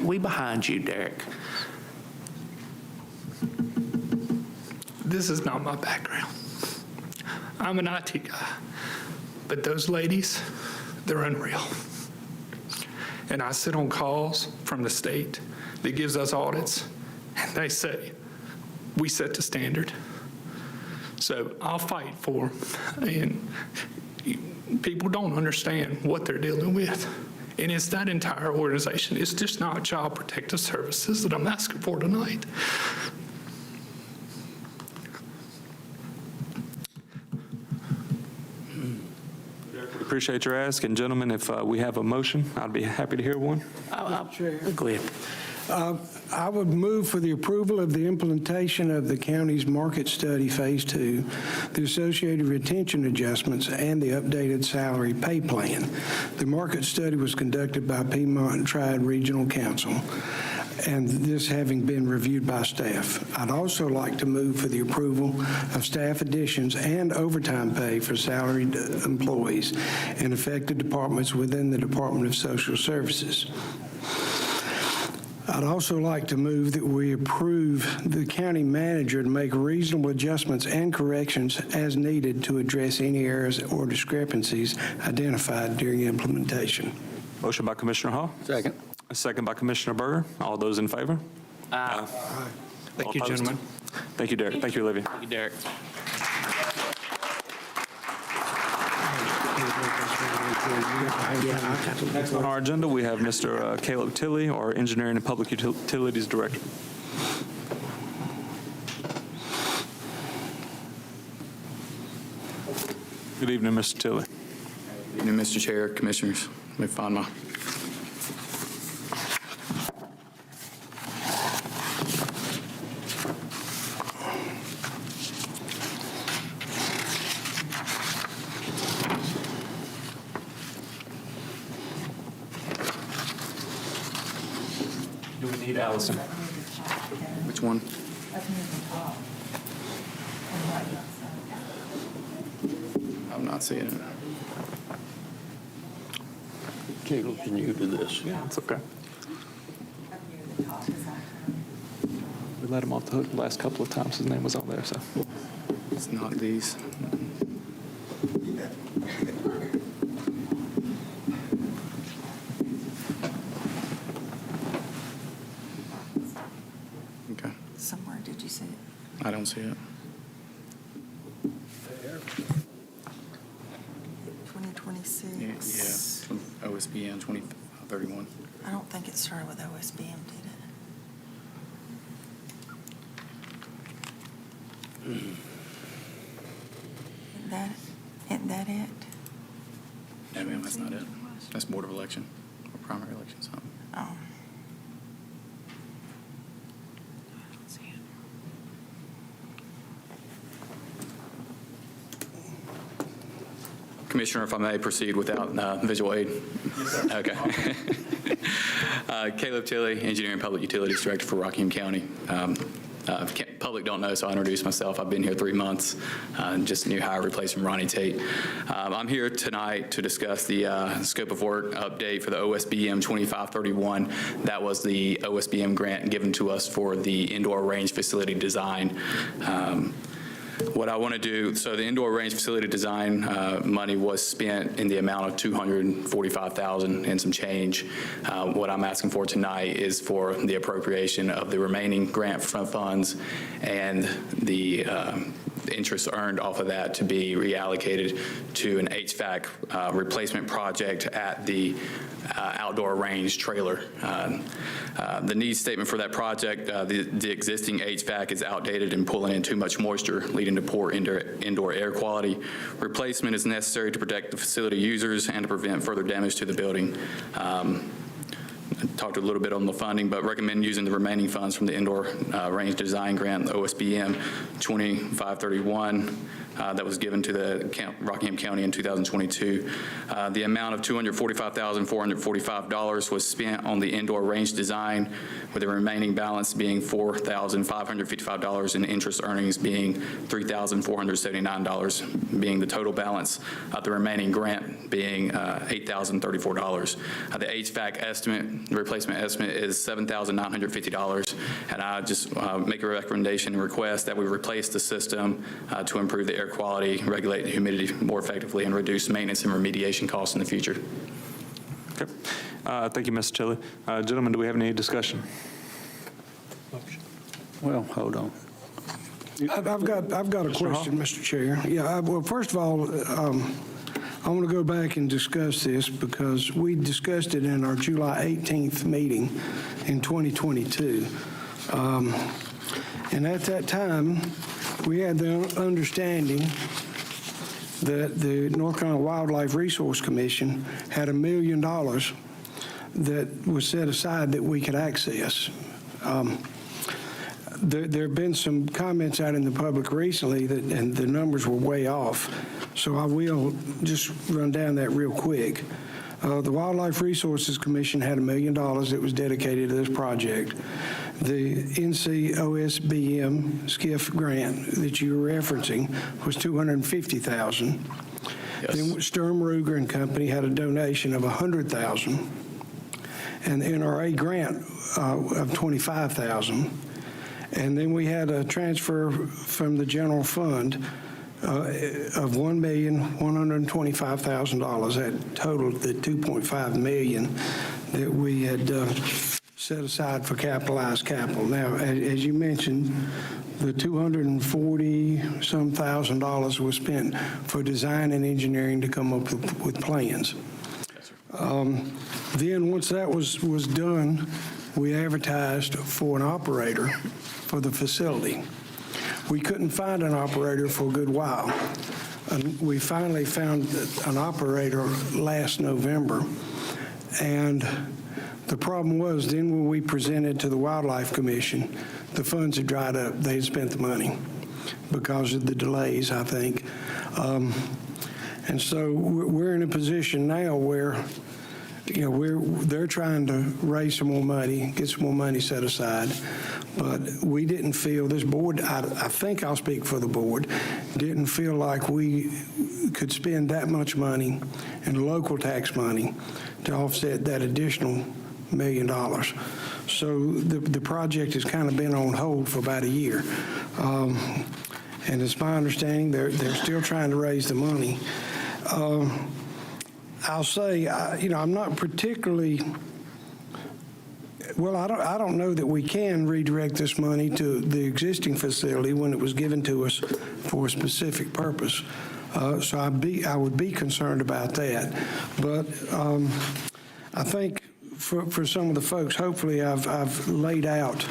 We behind you, Derek. This is not my background. I'm an IT guy, but those ladies, they're unreal. And I sit on calls from the state that gives us audits, and they say, we set the standard. So I'll fight for them. And people don't understand what they're dealing with. And it's that entire organization. It's just not Child Protective Services that I'm asking for tonight. Appreciate your ask. And gentlemen, if we have a motion, I'd be happy to hear one. Go ahead. I would move for the approval of the implementation of the county's market study Phase 2, the associated retention adjustments, and the updated salary pay plan. The market study was conducted by Piedmont Triad Regional Council, and this having been reviewed by staff. I'd also like to move for the approval of staff additions and overtime pay for salaried employees in affected departments within the Department of Social Services. I'd also like to move that we approve the county manager to make reasonable adjustments and corrections as needed to address any errors or discrepancies identified during implementation. Motion by Commissioner Hall. Second. A second by Commissioner Berger. All those in favor? Aye. Thank you, All opposed? gentlemen. Thank you, Derek. Thank you, Olivia. Thank you, Derek. Next on our agenda, we have Mr. Caleb Tilley, our Engineering and Public Utilities Director. Good evening, Mr. Tilley. Good evening, Mr. Chair, Commissioners. Let me find my... Do we need Allison? Which Which one? I'm not seeing it. Caleb, can you do this? Yeah, it's okay. We let him off the hook the last couple of times his name was on there, so. It's not these. Okay. Somewhere, did you see it? I don't see it. 2026. Yeah, OSBN 2031. I don't think it started with OSBM, did it? Isn't that it? No, ma'am, that's not it. That's Board of Election, or primary election, something. Oh. Commissioner, if I may proceed without visual aid? Yes, sir. Okay. Caleb Tilley, Engineering and Public Utilities Director for Rockingham County. Public don't know, so I'll introduce myself. I've been here 3 months, just new hire replacing Ronnie Tate. I'm here tonight to discuss the scope of work update for the OSBM 2531. That was the OSBM grant given to us for the indoor range facility design. What I want to do, so the indoor range facility design money was spent in the amount of $245,000 and some change. What I'm asking for tonight is for the appropriation of the remaining grant funds and the interest earned off of that to be reallocated to an HVAC replacement project at the outdoor range trailer. The needs statement for that project, the existing HVAC is outdated and pulling in too much moisture, leading to poor indoor air quality. Replacement is necessary to protect the facility users and to prevent further damage to the building. I talked a little bit on the funding, but recommend using the remaining funds from the Indoor Range Design Grant, OSBM 2531, that was given to the Rockingham County in 2022. The amount of $245,445 was spent on the indoor range design, with the remaining balance being $4,555 and interest earnings being $3,479, being the total balance of the remaining grant being $8,034. The HVAC estimate, the replacement estimate is $7,950, and I just make a recommendation and request that we replace the system to improve the air quality, regulate the humidity more effectively, and reduce maintenance and remediation costs in the future. Okay. Thank you, Mr. Tilley. Gentlemen, do we have any discussion? Well, hold on. I've got a question, Mr. Chair. Yeah, well, first of all, I want to go back and discuss this because we discussed it in our July 18th meeting in 2022. And at that time, we had the understanding that the North Carolina Wildlife Resource Commission had $1 million that was set aside that we could access. There have been some comments out in the public recently and the numbers were way off. So I will just run down that real quick. The Wildlife Resources Commission had $1 million that was dedicated to this project. The NCOSBM SCIF grant that you were referencing was $250,000. Yes. Then Sturm Ruger and Company had a donation of $100,000, and the NRA grant of $25,000. And then we had a transfer from the general fund of $1,125,000. That totaled the $2.5 million that we had set aside for capitalized capital. Now, as you mentioned, the $240-some thousand was spent for design and engineering to come up with plans. Then once that was done, we advertised for an operator for the facility. We couldn't find an operator for a good while. And we finally found an operator last November. And the problem was then when we presented to the Wildlife Commission, the funds had dried up. They had spent the money because of the delays, I think. And so we're in a position now where they're trying to raise some more money, get some more money set aside. But we didn't feel, this board, I think I'll speak for the board, didn't feel like we could spend that much money in local tax money to offset that additional $1 million. So the project has kind of been on hold for about a year. And it's my understanding they're still trying to raise the money. I'll say, I'm not particularly, well, I don't know that we can redirect this money to the existing facility when it was given to us for a specific purpose. So I would be concerned about that. But I think for some of the folks, hopefully I've laid out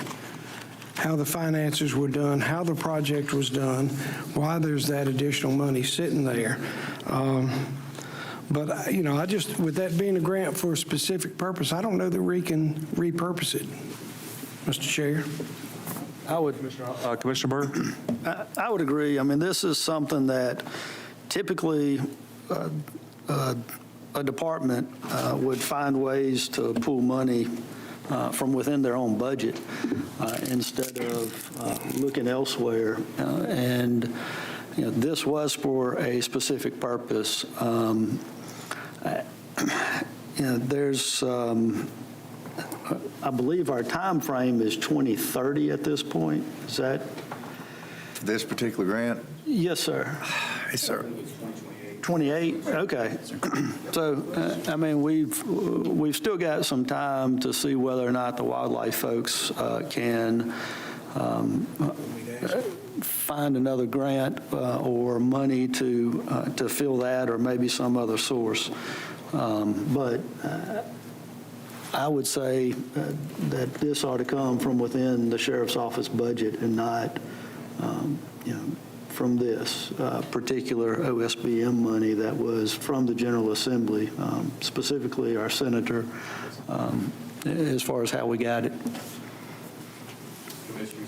how the finances were done, how the project was done, why there's that additional money sitting there. But, I just, with that being a grant for a specific purpose, I don't know that we can repurpose it, Mr. Chair. I would, Commissioner Berger? I would agree. I mean, this is something that typically a department would find ways to pull money from within their own budget instead of looking elsewhere. And this was for a specific purpose. There's, I believe our time frame is 2030 at this point. Is that? This particular grant? Yes, sir. Yes, sir. 28? Okay. So, I mean, we've still got some time to see whether or not the wildlife folks can find another grant or money to fill that, or maybe some other source. But I would say that this ought to come from within the sheriff's office budget and not, from this particular OSBM money that was from the General Assembly, specifically our senator, as far as how we got it.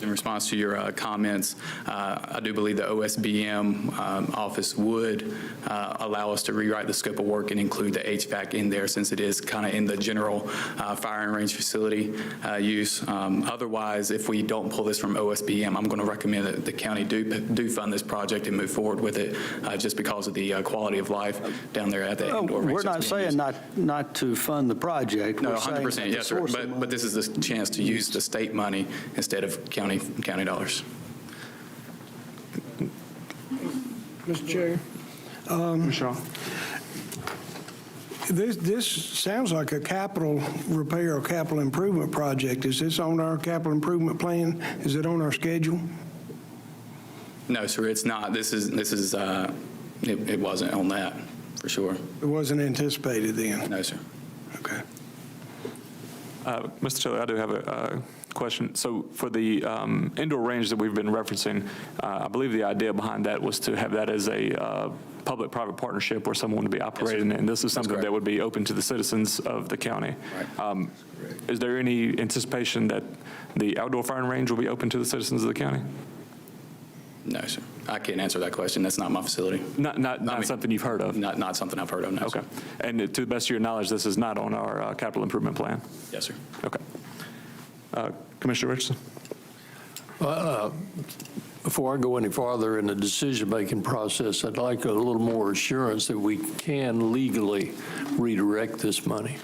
In response to your comments, I do believe the OSBM office would allow us to rewrite the scope of work and include the HVAC in there, since it is kind of in the general firing range facility use. Otherwise, if we don't pull this from OSBM, I'm going to recommend that the county do fund this project and move forward with it, just because of the quality of life down there at the indoor range. We're not saying not to fund the project. No, We're 100%, yes, sir. But this is the chance to use the state money instead of county dollars. Mr. Chair. This sounds like a capital repair or capital improvement project. Is this on our capital improvement plan? Is it on our schedule? No, sir, it's not. This is it wasn't on that, for sure. It wasn't anticipated then? No, sir. Okay. Mr. Shelley, I do have a question. So for the indoor range that we've been referencing, I believe the idea behind that was to have that as a public-private partnership where someone would be operating it, and this is something that would be open to the citizens of the county. Right. Is there any anticipation that the outdoor firing range will be open to the citizens of the county? No, sir. I can't answer that question. That's not my facility. Not something you've heard of? Not something I've heard of, no, Okay. sir. And to the best of your knowledge, this is not on our capital improvement plan? Yes, sir. Okay. Commissioner Richardson? Before I go any farther in the decision-making process, I'd like a little more assurance that we can legally redirect this money.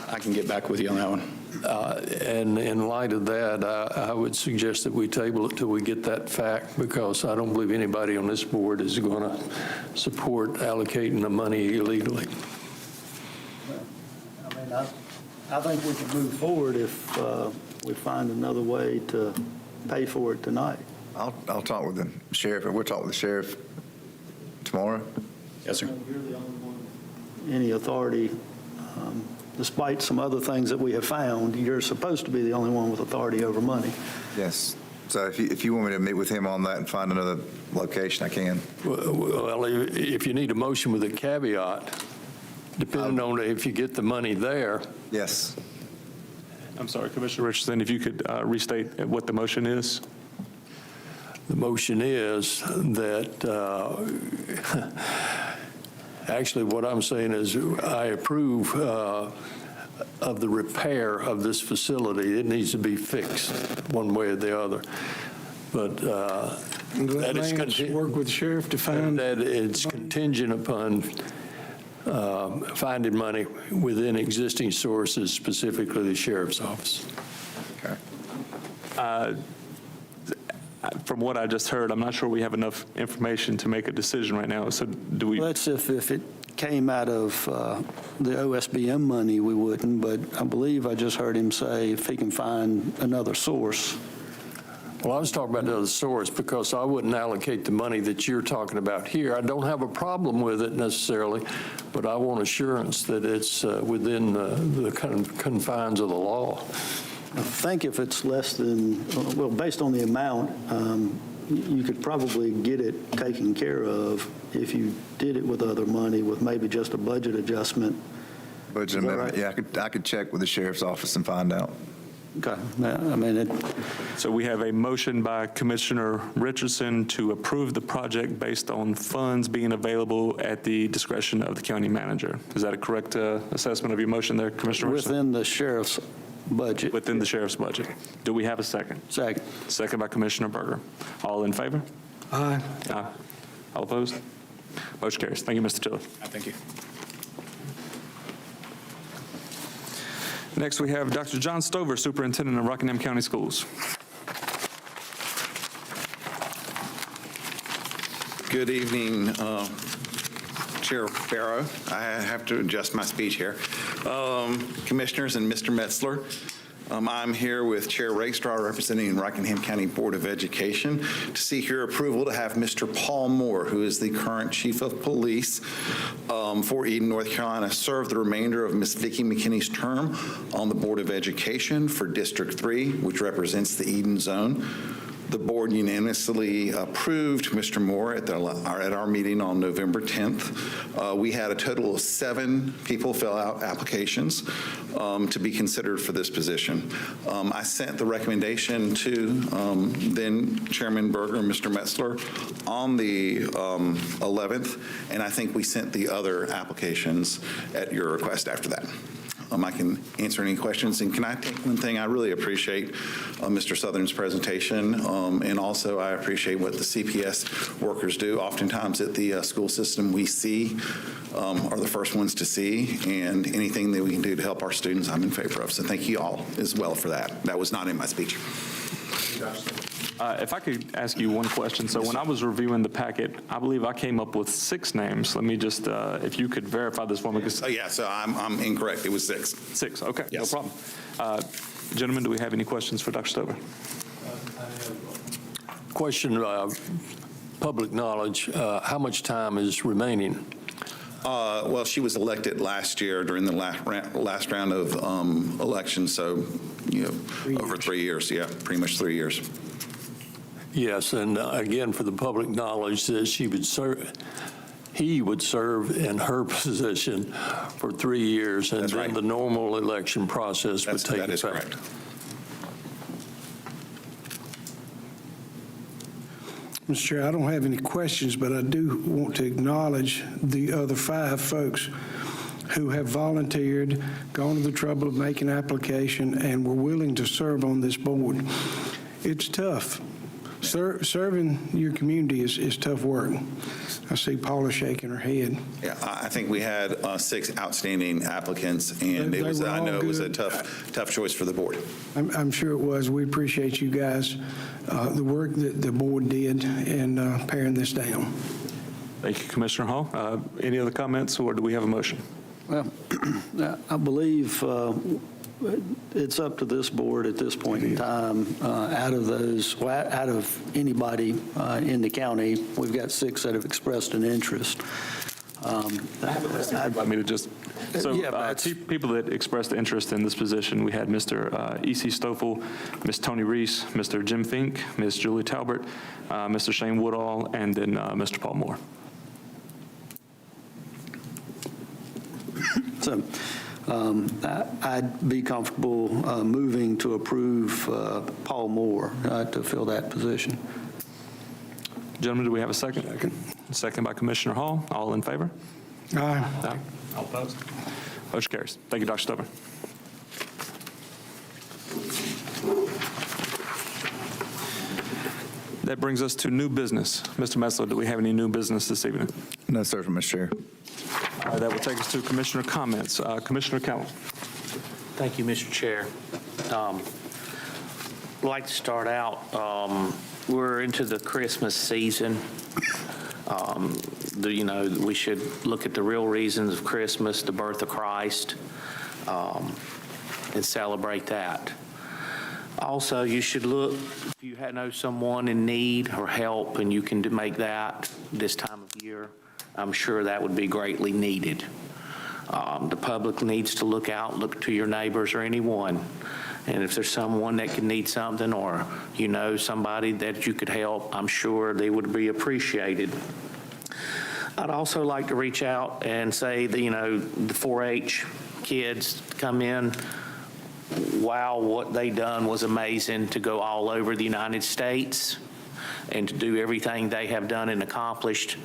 I can get back with you on that one. And in light of that, I would suggest that we table it till we get that fact, because I don't believe anybody on this board is going to support allocating the money illegally. I mean, I think we can move forward if we find another way to pay for it tonight. I'll talk with the sheriff, or we'll talk with the sheriff tomorrow. Yes, sir. You're the only one, any authority, despite some other things that we have found, you're supposed to be the only one with authority over money. Yes. So if you want me to meet with him on that and find another location, I can. Well, if you need a motion with a caveat, depending on if you get the money there. Yes. I'm sorry, Commissioner Richardson, if you could restate what the motion is. The motion is that Actually, what I'm saying is I approve of the repair of this facility. It needs to be fixed one way or the other. But that is work with the sheriff to find that it's contingent upon finding money within existing sources, specifically the sheriff's office. Okay. From what I just heard, I'm not sure we have enough information to make a decision right now. So do we? Well, that's if it came out of the OSBM money, we wouldn't, but I believe I just heard him say if he can find another source. Well, I was talking about the other source because I wouldn't allocate the money that you're talking about here. I don't have a problem with it necessarily, but I want assurance that it's within the confines of the law. I think if it's less than, well, based on the amount, you could probably get it taken care of if you did it with other money, with maybe just a budget adjustment. Budget amendment, yeah, I could check with the sheriff's office and find out. Okay, I mean, So we have a motion by Commissioner Richardson to approve the project based on funds being available at the discretion of the county manager. Is that a correct assessment of your motion there, Commissioner Richardson? within the sheriff's budget. Within the sheriff's budget. Do we have a second? Second. Second by Commissioner Berger. All in favor? Aye. Aye. All opposed? Motion carries. Thank you, Mr. Tiller. Thank you. Next, we have Dr. John Stover, Superintendent of Rockingham County Schools. Good evening, Chair Barrow. I have to adjust my speech here. Commissioners and Mr. Metzler, I'm here with Chair Reidsville representing Rockingham County Board of Education to seek your approval to have Mr. Paul Moore, who is the current Chief of Police for Eden, North Carolina, serve the remainder of Ms. Vicki McKinney's term on the Board of Education for District 3, which represents the Eden zone. The board unanimously approved Mr. Moore at our meeting on November 10th. We had a total of 7 people fill out applications to be considered for this position. I sent the recommendation to then Chairman Berger and Mr. Metzler on the 11th, and I think we sent the other applications at your request after that. I can answer any questions. And can I take one thing? I really appreciate Mr. Southern's presentation, and also I appreciate what the CPS workers do. Oftentimes at the school system, we are the first ones to see, and anything that we can do to help our students, I'm in favor of. So thank you all as well for that. That was not in my speech. If I could ask you one question. So when I was reviewing the packet, I believe I came up with 6 names. Let me just, if you could verify this one. Because yeah, so I'm incorrect. It was 6. 6, okay, Yes. no problem. Gentlemen, do we have any questions for Dr. Stover? Question, public knowledge, how much time is remaining? Well, she was elected last year during the last round of elections, so, over 3 years, yeah, pretty much 3 years. Yes, and again, for the public knowledge, that he would serve in her position for 3 years, and That's then right. the normal election process would take effect. That is correct. Mr. Chair, I don't have any questions, but I do want to acknowledge the other 5 folks who have volunteered, gone to the trouble of making application, and were willing to serve on this board. It's tough. Serving your community is tough work. I see Paula shaking her head. Yeah, I think we had 6 outstanding applicants, and I know it was a tough choice for the board. I'm sure it was. We appreciate you guys, the work that the board did in paring this down. Thank you, Commissioner Hall. Any other comments, or do we have a motion? Well, I believe it's up to this board at this point in time. Out of anybody in the county, we've got 6 that have expressed an interest. I mean, two people that expressed interest in this position. We had Mr. E.C. Stoffel, Ms. Tony Reese, Mr. Jim Fink, Ms. Julie Talbert, Mr. Shane Woodall, and then Mr. Paul Moore. So I'd be comfortable moving to approve Paul Moore to fill that position. Gentlemen, do we have a second? Second by Commissioner Hall. All in favor? Aye. All opposed? Motion carries. Thank you, Dr. Stover. That brings us to new business. Mr. Metzler, do we have any new business this evening? No, sir, Mr. Chair. All right, that will take us to commissioner comments. Commissioner Kellum. Thank you, Mr. Chair. I'd like to start out, we're into the Christmas season. We should look at the real reasons of Christmas, the birth of Christ, and celebrate that. Also, you should look, if you know someone in need or help and you can make that this time of year, I'm sure that would be greatly needed. The public needs to look to your neighbors or anyone. And if there's someone that could need something or somebody that you could help, I'm sure they would be appreciated. I'd also like to reach out and say that, the 4-H kids come in. Wow, what they done was amazing, to go all over the United States and to do everything they have done and accomplished.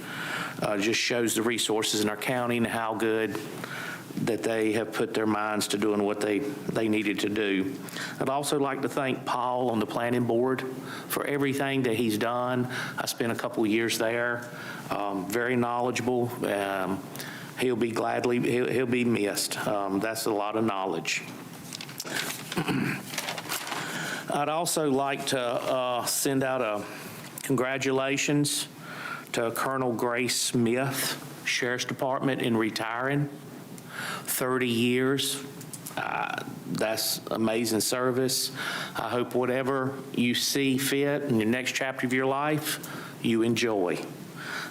Just shows the resources in our county and how good that they have put their minds to doing what they needed to do. I'd also like to thank Paul on the planning board for everything that he's done. I spent a couple of years there. Very knowledgeable. He'll be missed. That's a lot of knowledge. I'd also like to send out a congratulations to Colonel Grace Smith, Sheriff's Department, in retiring. 30 years. That's amazing service. I hope whatever you see fit in the next chapter of your life, you enjoy.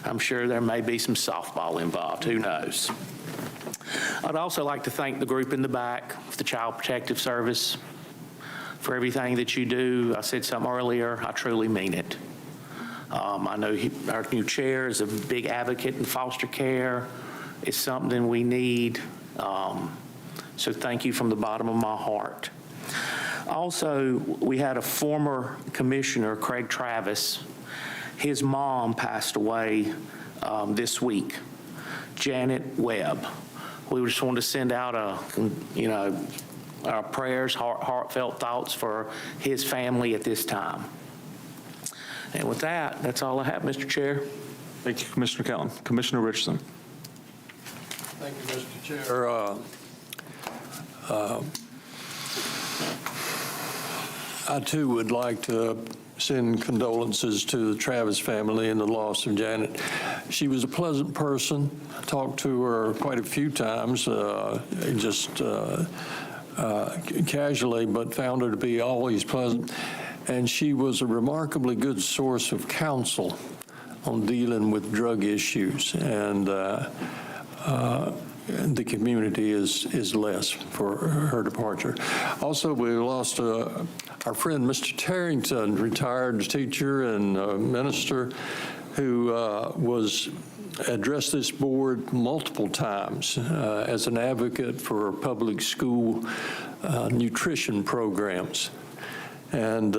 I'm sure there may be some softball involved. Who knows? I'd also like to thank the group in the back, the Child Protective Service, for everything that you do. I said something earlier. I truly mean it. I know our new chair is a big advocate in foster care. It's something we need. So thank you from the bottom of my heart. Also, we had a former commissioner, Craig Travis. His mom passed away this week, Janet Webb. We just wanted to send out our prayers, heartfelt thoughts for his family at this time. And with that, that's all I have, Mr. Chair. Thank you, Commissioner Kellum. Commissioner Richardson. Thank you, Mr. Chair. I, too, would like to send condolences to the Travis family in the loss of Janet. She was a pleasant person. I talked to her quite a few times, casually, but found her to be always pleasant. And she was a remarkably good source of counsel on dealing with drug issues. And the community is less for her departure. Also, we lost our friend Mr. Tarrington, retired teacher and minister, who addressed this board multiple times as an advocate for public school nutrition programs. And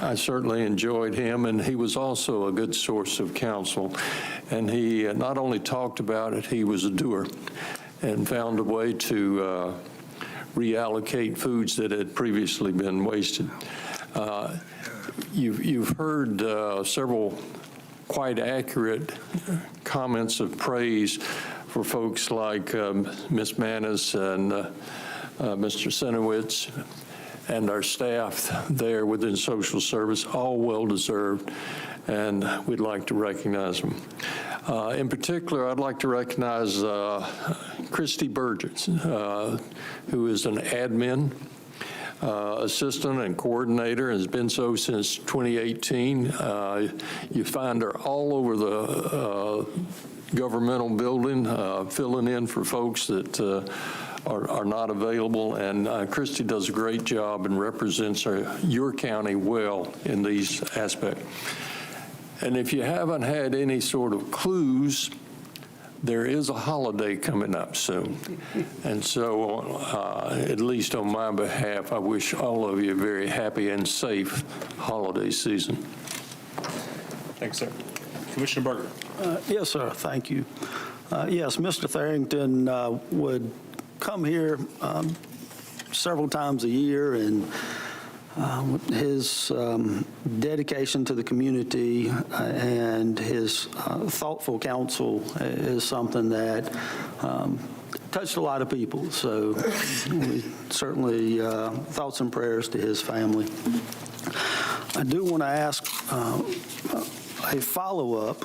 I certainly enjoyed him, and he was also a good source of counsel. And he not only talked about it, he was a doer and found a way to reallocate foods that had previously been wasted. You've heard several quite accurate comments of praise for folks like Ms. Manis and Mr. Sinowitz and our staff there within social service, all well-deserved, and we'd like to recognize them. In particular, I'd like to recognize Christy Burgess, who is an admin assistant and coordinator, and has been so since 2018. You find her all over the governmental building, filling in for folks that are not available, and Christy does a great job and represents your county well in these aspects. And if you haven't had any sort of clues, there is a holiday coming up soon. And so, at least on my behalf, I wish all of you a very happy and safe holiday season. Thanks, sir. Commissioner Berger. Yes, sir. Thank you. Yes, Mr. Tharrington would come here several times a year, and his dedication to the community and his thoughtful counsel is something that touched a lot of people. So we certainly thoughts and prayers to his family. I do want to ask a follow-up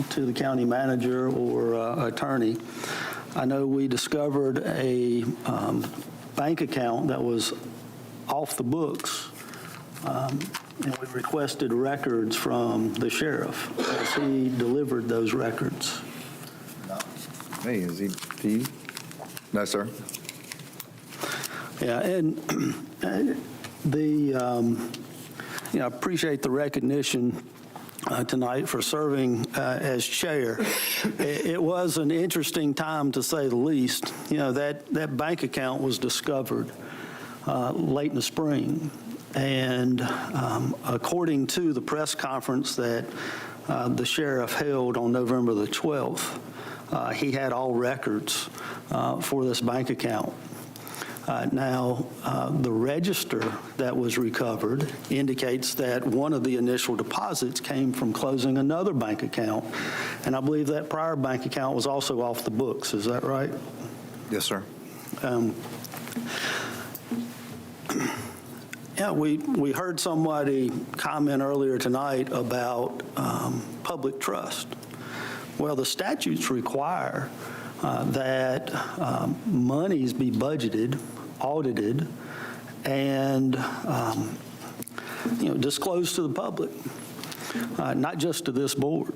to the county manager or attorney. I know we discovered a bank account that was off the books, and we requested records from the sheriff. Has he delivered those records? Hey, is he? No, sir. Yeah, and I appreciate the recognition tonight for serving as chair. It was an interesting time, to say the least. That bank account was discovered late in the spring, and according to the press conference that the sheriff held on November the 12th, he had all records for this bank account. Now, the register that was recovered indicates that one of the initial deposits came from closing another bank account, and I believe that prior bank account was also off the books. Is that right? Yes, sir. Yeah, we heard somebody comment earlier tonight about public trust. Well, the statutes require that monies be budgeted, audited, and disclosed to the public, not just to this board.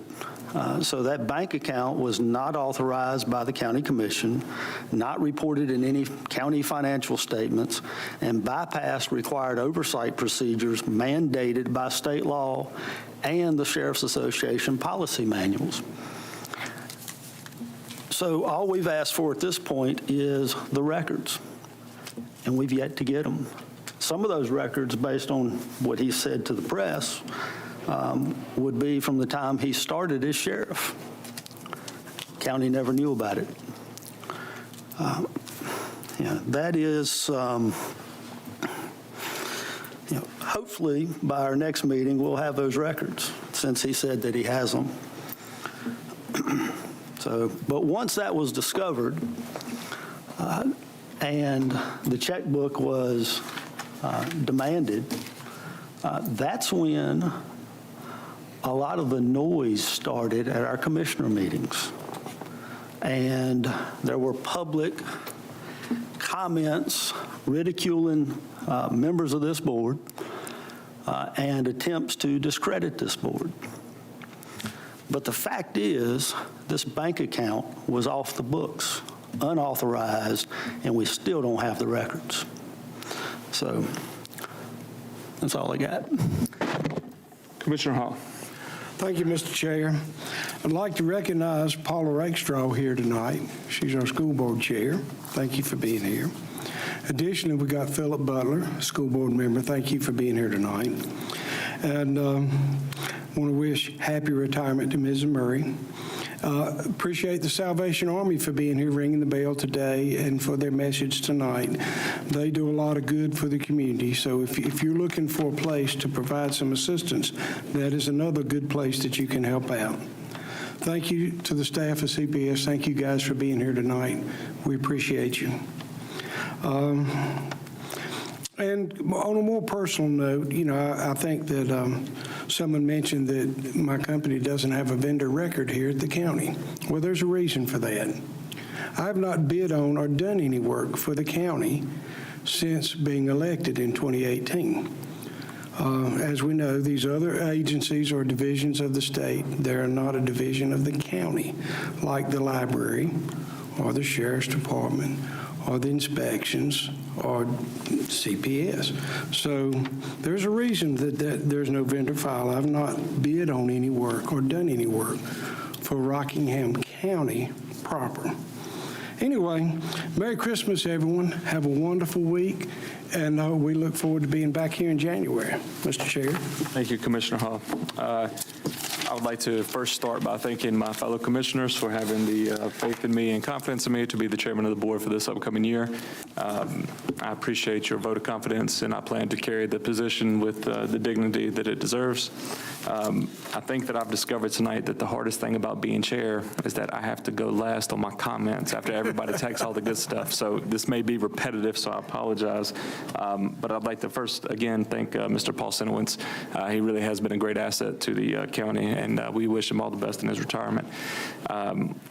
So that bank account was not authorized by the county commission, not reported in any county financial statements, and bypassed required oversight procedures mandated by state law and the Sheriff's Association policy manuals. So all we've asked for at this point is the records, and we've yet to get them. Some of those records, based on what he said to the press, would be from the time he started as sheriff. County never knew about it. That is, hopefully by our next meeting, we'll have those records, since he said that he has them. But once that was discovered, and the checkbook was demanded, that's when a lot of the noise started at our commissioner meetings. And there were public comments ridiculing members of this board and attempts to discredit this board. But the fact is, this bank account was off the books, unauthorized, and we still don't have the records. So that's all I got. Commissioner Hall. Thank you, Mr. Chair. I'd like to recognize Paula Rakestraw here tonight. She's our school board chair. Thank you for being here. Additionally, we got Philip Butler, school board member. Thank you for being here tonight. And I want to wish happy retirement to Ms. Murray. Appreciate the Salvation Army for being here, ringing the bell today, and for their message tonight. They do a lot of good for the community, so if you're looking for a place to provide some assistance, that is another good place that you can help out. Thank you to the staff of CPS. Thank you guys for being here tonight. We appreciate you. And on a more personal note, I think that someone mentioned that my company doesn't have a vendor record here at the county. Well, there's a reason for that. I have not bid on or done any work for the county since being elected in 2018. As we know, these other agencies are divisions of the state. They're not a division of the county, like the library or the sheriff's department or the inspections or CPS. So there's a reason that there's no vendor file. I've not bid on any work or done any work for Rockingham County proper. Anyway, Merry Christmas, everyone. Have a wonderful week, and we look forward to being back here in January. Mr. Chair. Thank you, Commissioner Hall. I would like to first start by thanking my fellow commissioners for having the faith in me and confidence in me to be the chairman of the board for this upcoming year. I appreciate your vote of confidence, and I plan to carry the position with the dignity that it deserves. I think that I've discovered tonight that the hardest thing about being chair is that I have to go last on my comments after everybody takes all the good stuff. So this may be repetitive, so I apologize. But I'd like to first, again, thank Mr. Paul Sinowitz. He really has been a great asset to the county, and we wish him all the best in his retirement.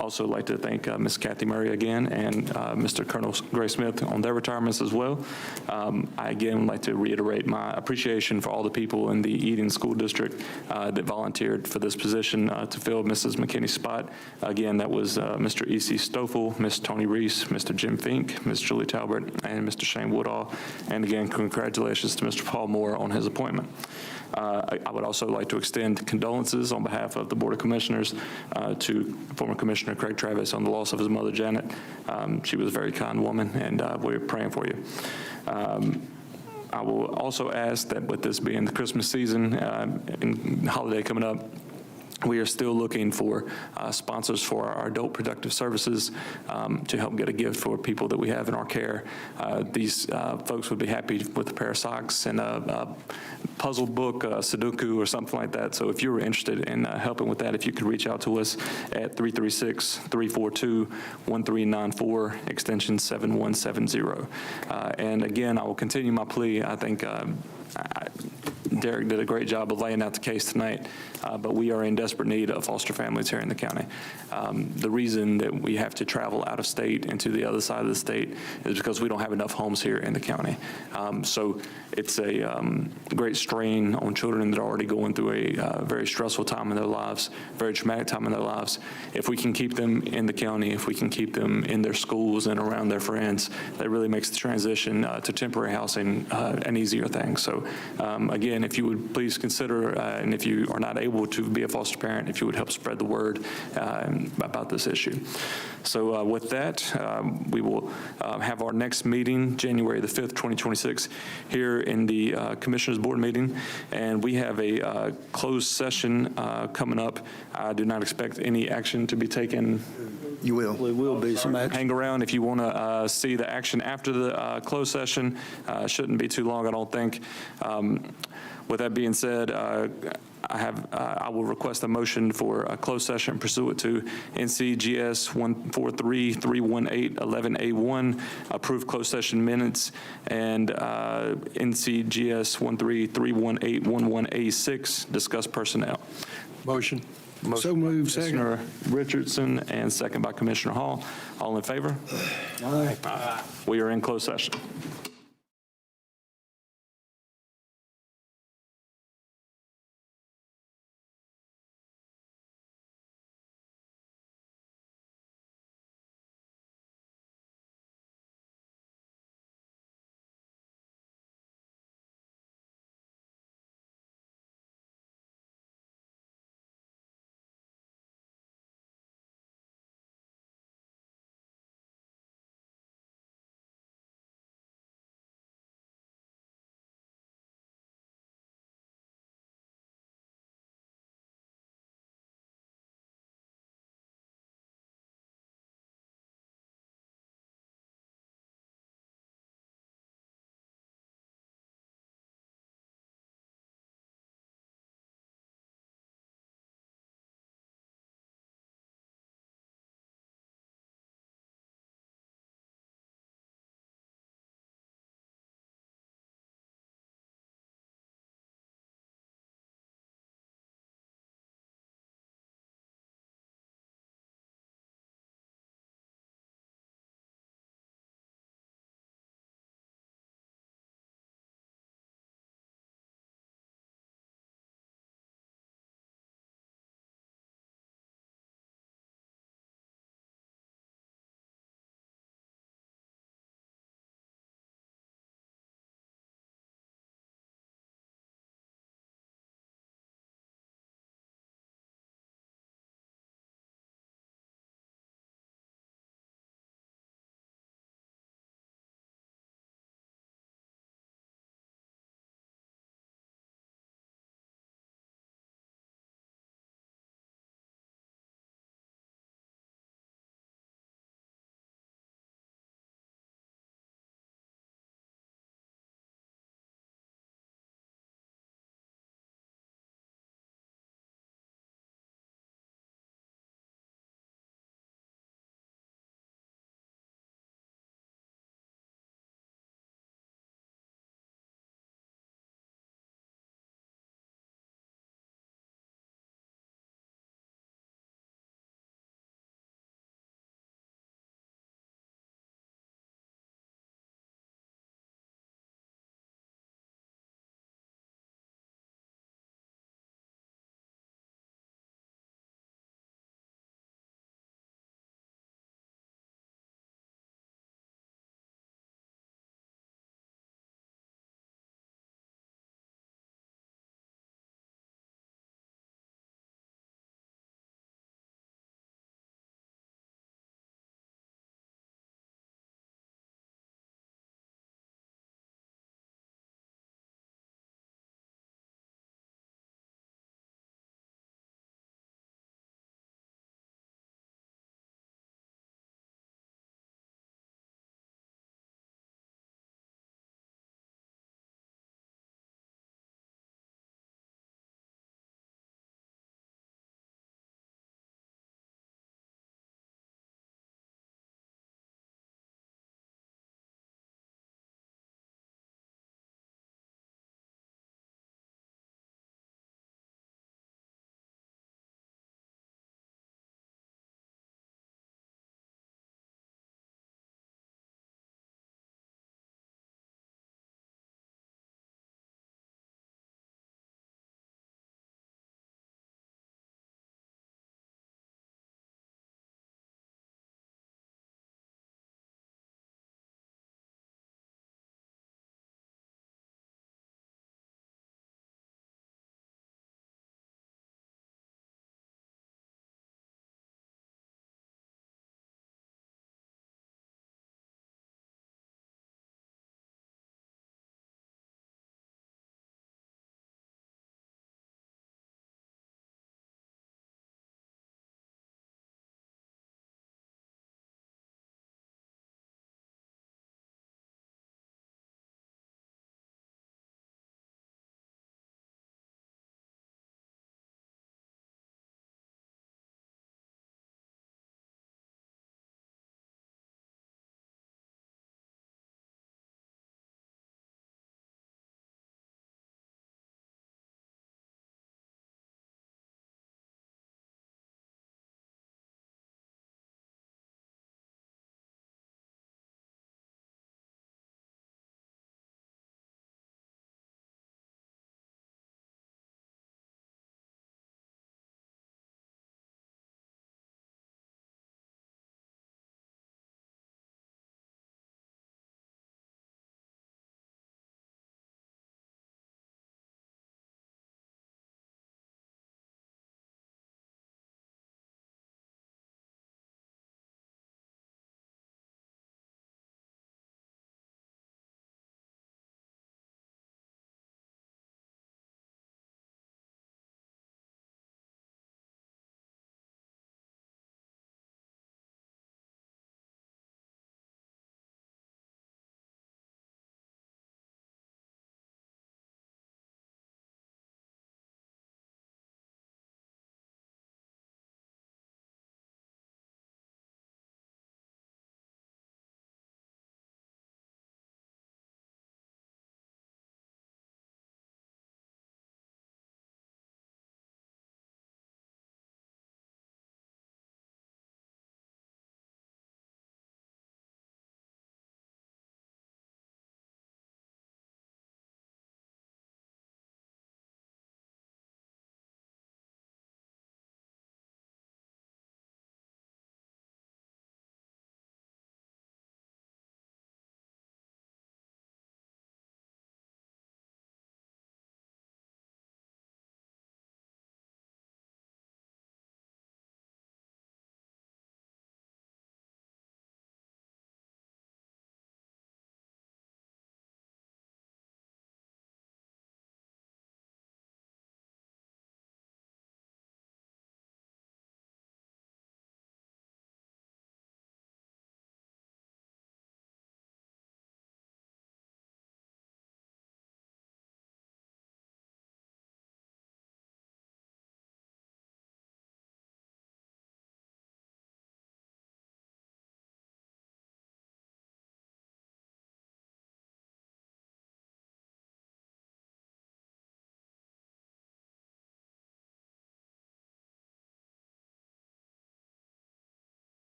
Also like to thank Ms. Kathy Murray again and Mr. Colonel Gray Smith on their retirements as well. I again would like to reiterate my appreciation for all the people in the Eden School District that volunteered for this position to fill Mrs. McKinney's spot. Again, that was Mr. E.C. Stoffel, Ms. Tony Reese, Mr. Jim Fink, Ms. Julie Talbert, and Mr. Shane Woodall. And again, congratulations to Mr. Paul Moore on his appointment. I would also like to extend condolences on behalf of the Board of Commissioners to former Commissioner Craig Travis on the loss of his mother, Janet. She was a very kind woman, and we're praying for you. I will also ask that with this being the Christmas season and holiday coming up, we are still looking for sponsors for our adult productive services to help get a gift for people that we have in our care. These folks would be happy with a pair of socks and a puzzle book, Sudoku, or something like that. So if you were interested in helping with that, if you could reach out to us at 336-342-1394, extension 7170. And again, I will continue my plea. I think Derek did a great job of laying out the case tonight, but we are in desperate need of foster families here in the county. The reason that we have to travel out of state and to the other side of the state is because we don't have enough homes here in the county. So it's a great strain on children that are already going through a very stressful time in their lives, very traumatic time in their lives. If we can keep them in the county, if we can keep them in their schools and around their friends, that really makes the transition to temporary housing an easier thing. So again, if you would please consider, and if you are not able to be a foster parent, if you would help spread the word about this issue. So with that, we will have our next meeting, January the 5th, 2026, here in the Commissioners Board meeting. And we have a closed session coming up. I do not expect any action to be taken. You will. There will be some action. Hang around if you want to see the action after the closed session. Shouldn't be too long, I don't think. With that being said, I will request a motion for a closed session pursuant to NCGS 143-318-11A1, approve closed session minutes, and NCGS 13318-11A6, discuss personnel. Motion. So moved, second. Commissioner Richardson, and second by Commissioner Hall. All in favor? Aye. We are in closed session.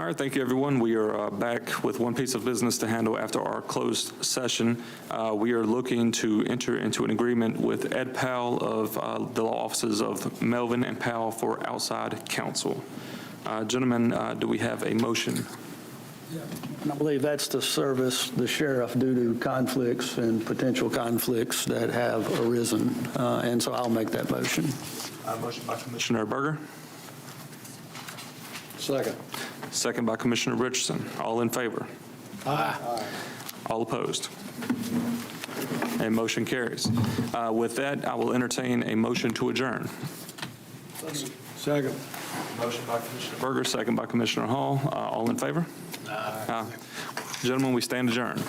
All right, thank you, everyone. We are back with one piece of business to handle after our closed session. We are looking to enter into an agreement with Ed Powell of the law offices of Melvin and Powell for outside counsel. Gentlemen, do we have a motion? And I believe that's to service the sheriff due to conflicts and potential conflicts that have arisen. And so I'll make that motion. Motion by Commissioner Berger. Second. Second by Commissioner Richardson. All in favor? Aye. All opposed? And motion carries. With that, I will entertain a motion to adjourn. Second. Motion by Commissioner Berger, second by Commissioner Hall. All in favor? Aye. Gentlemen, we stand adjourned.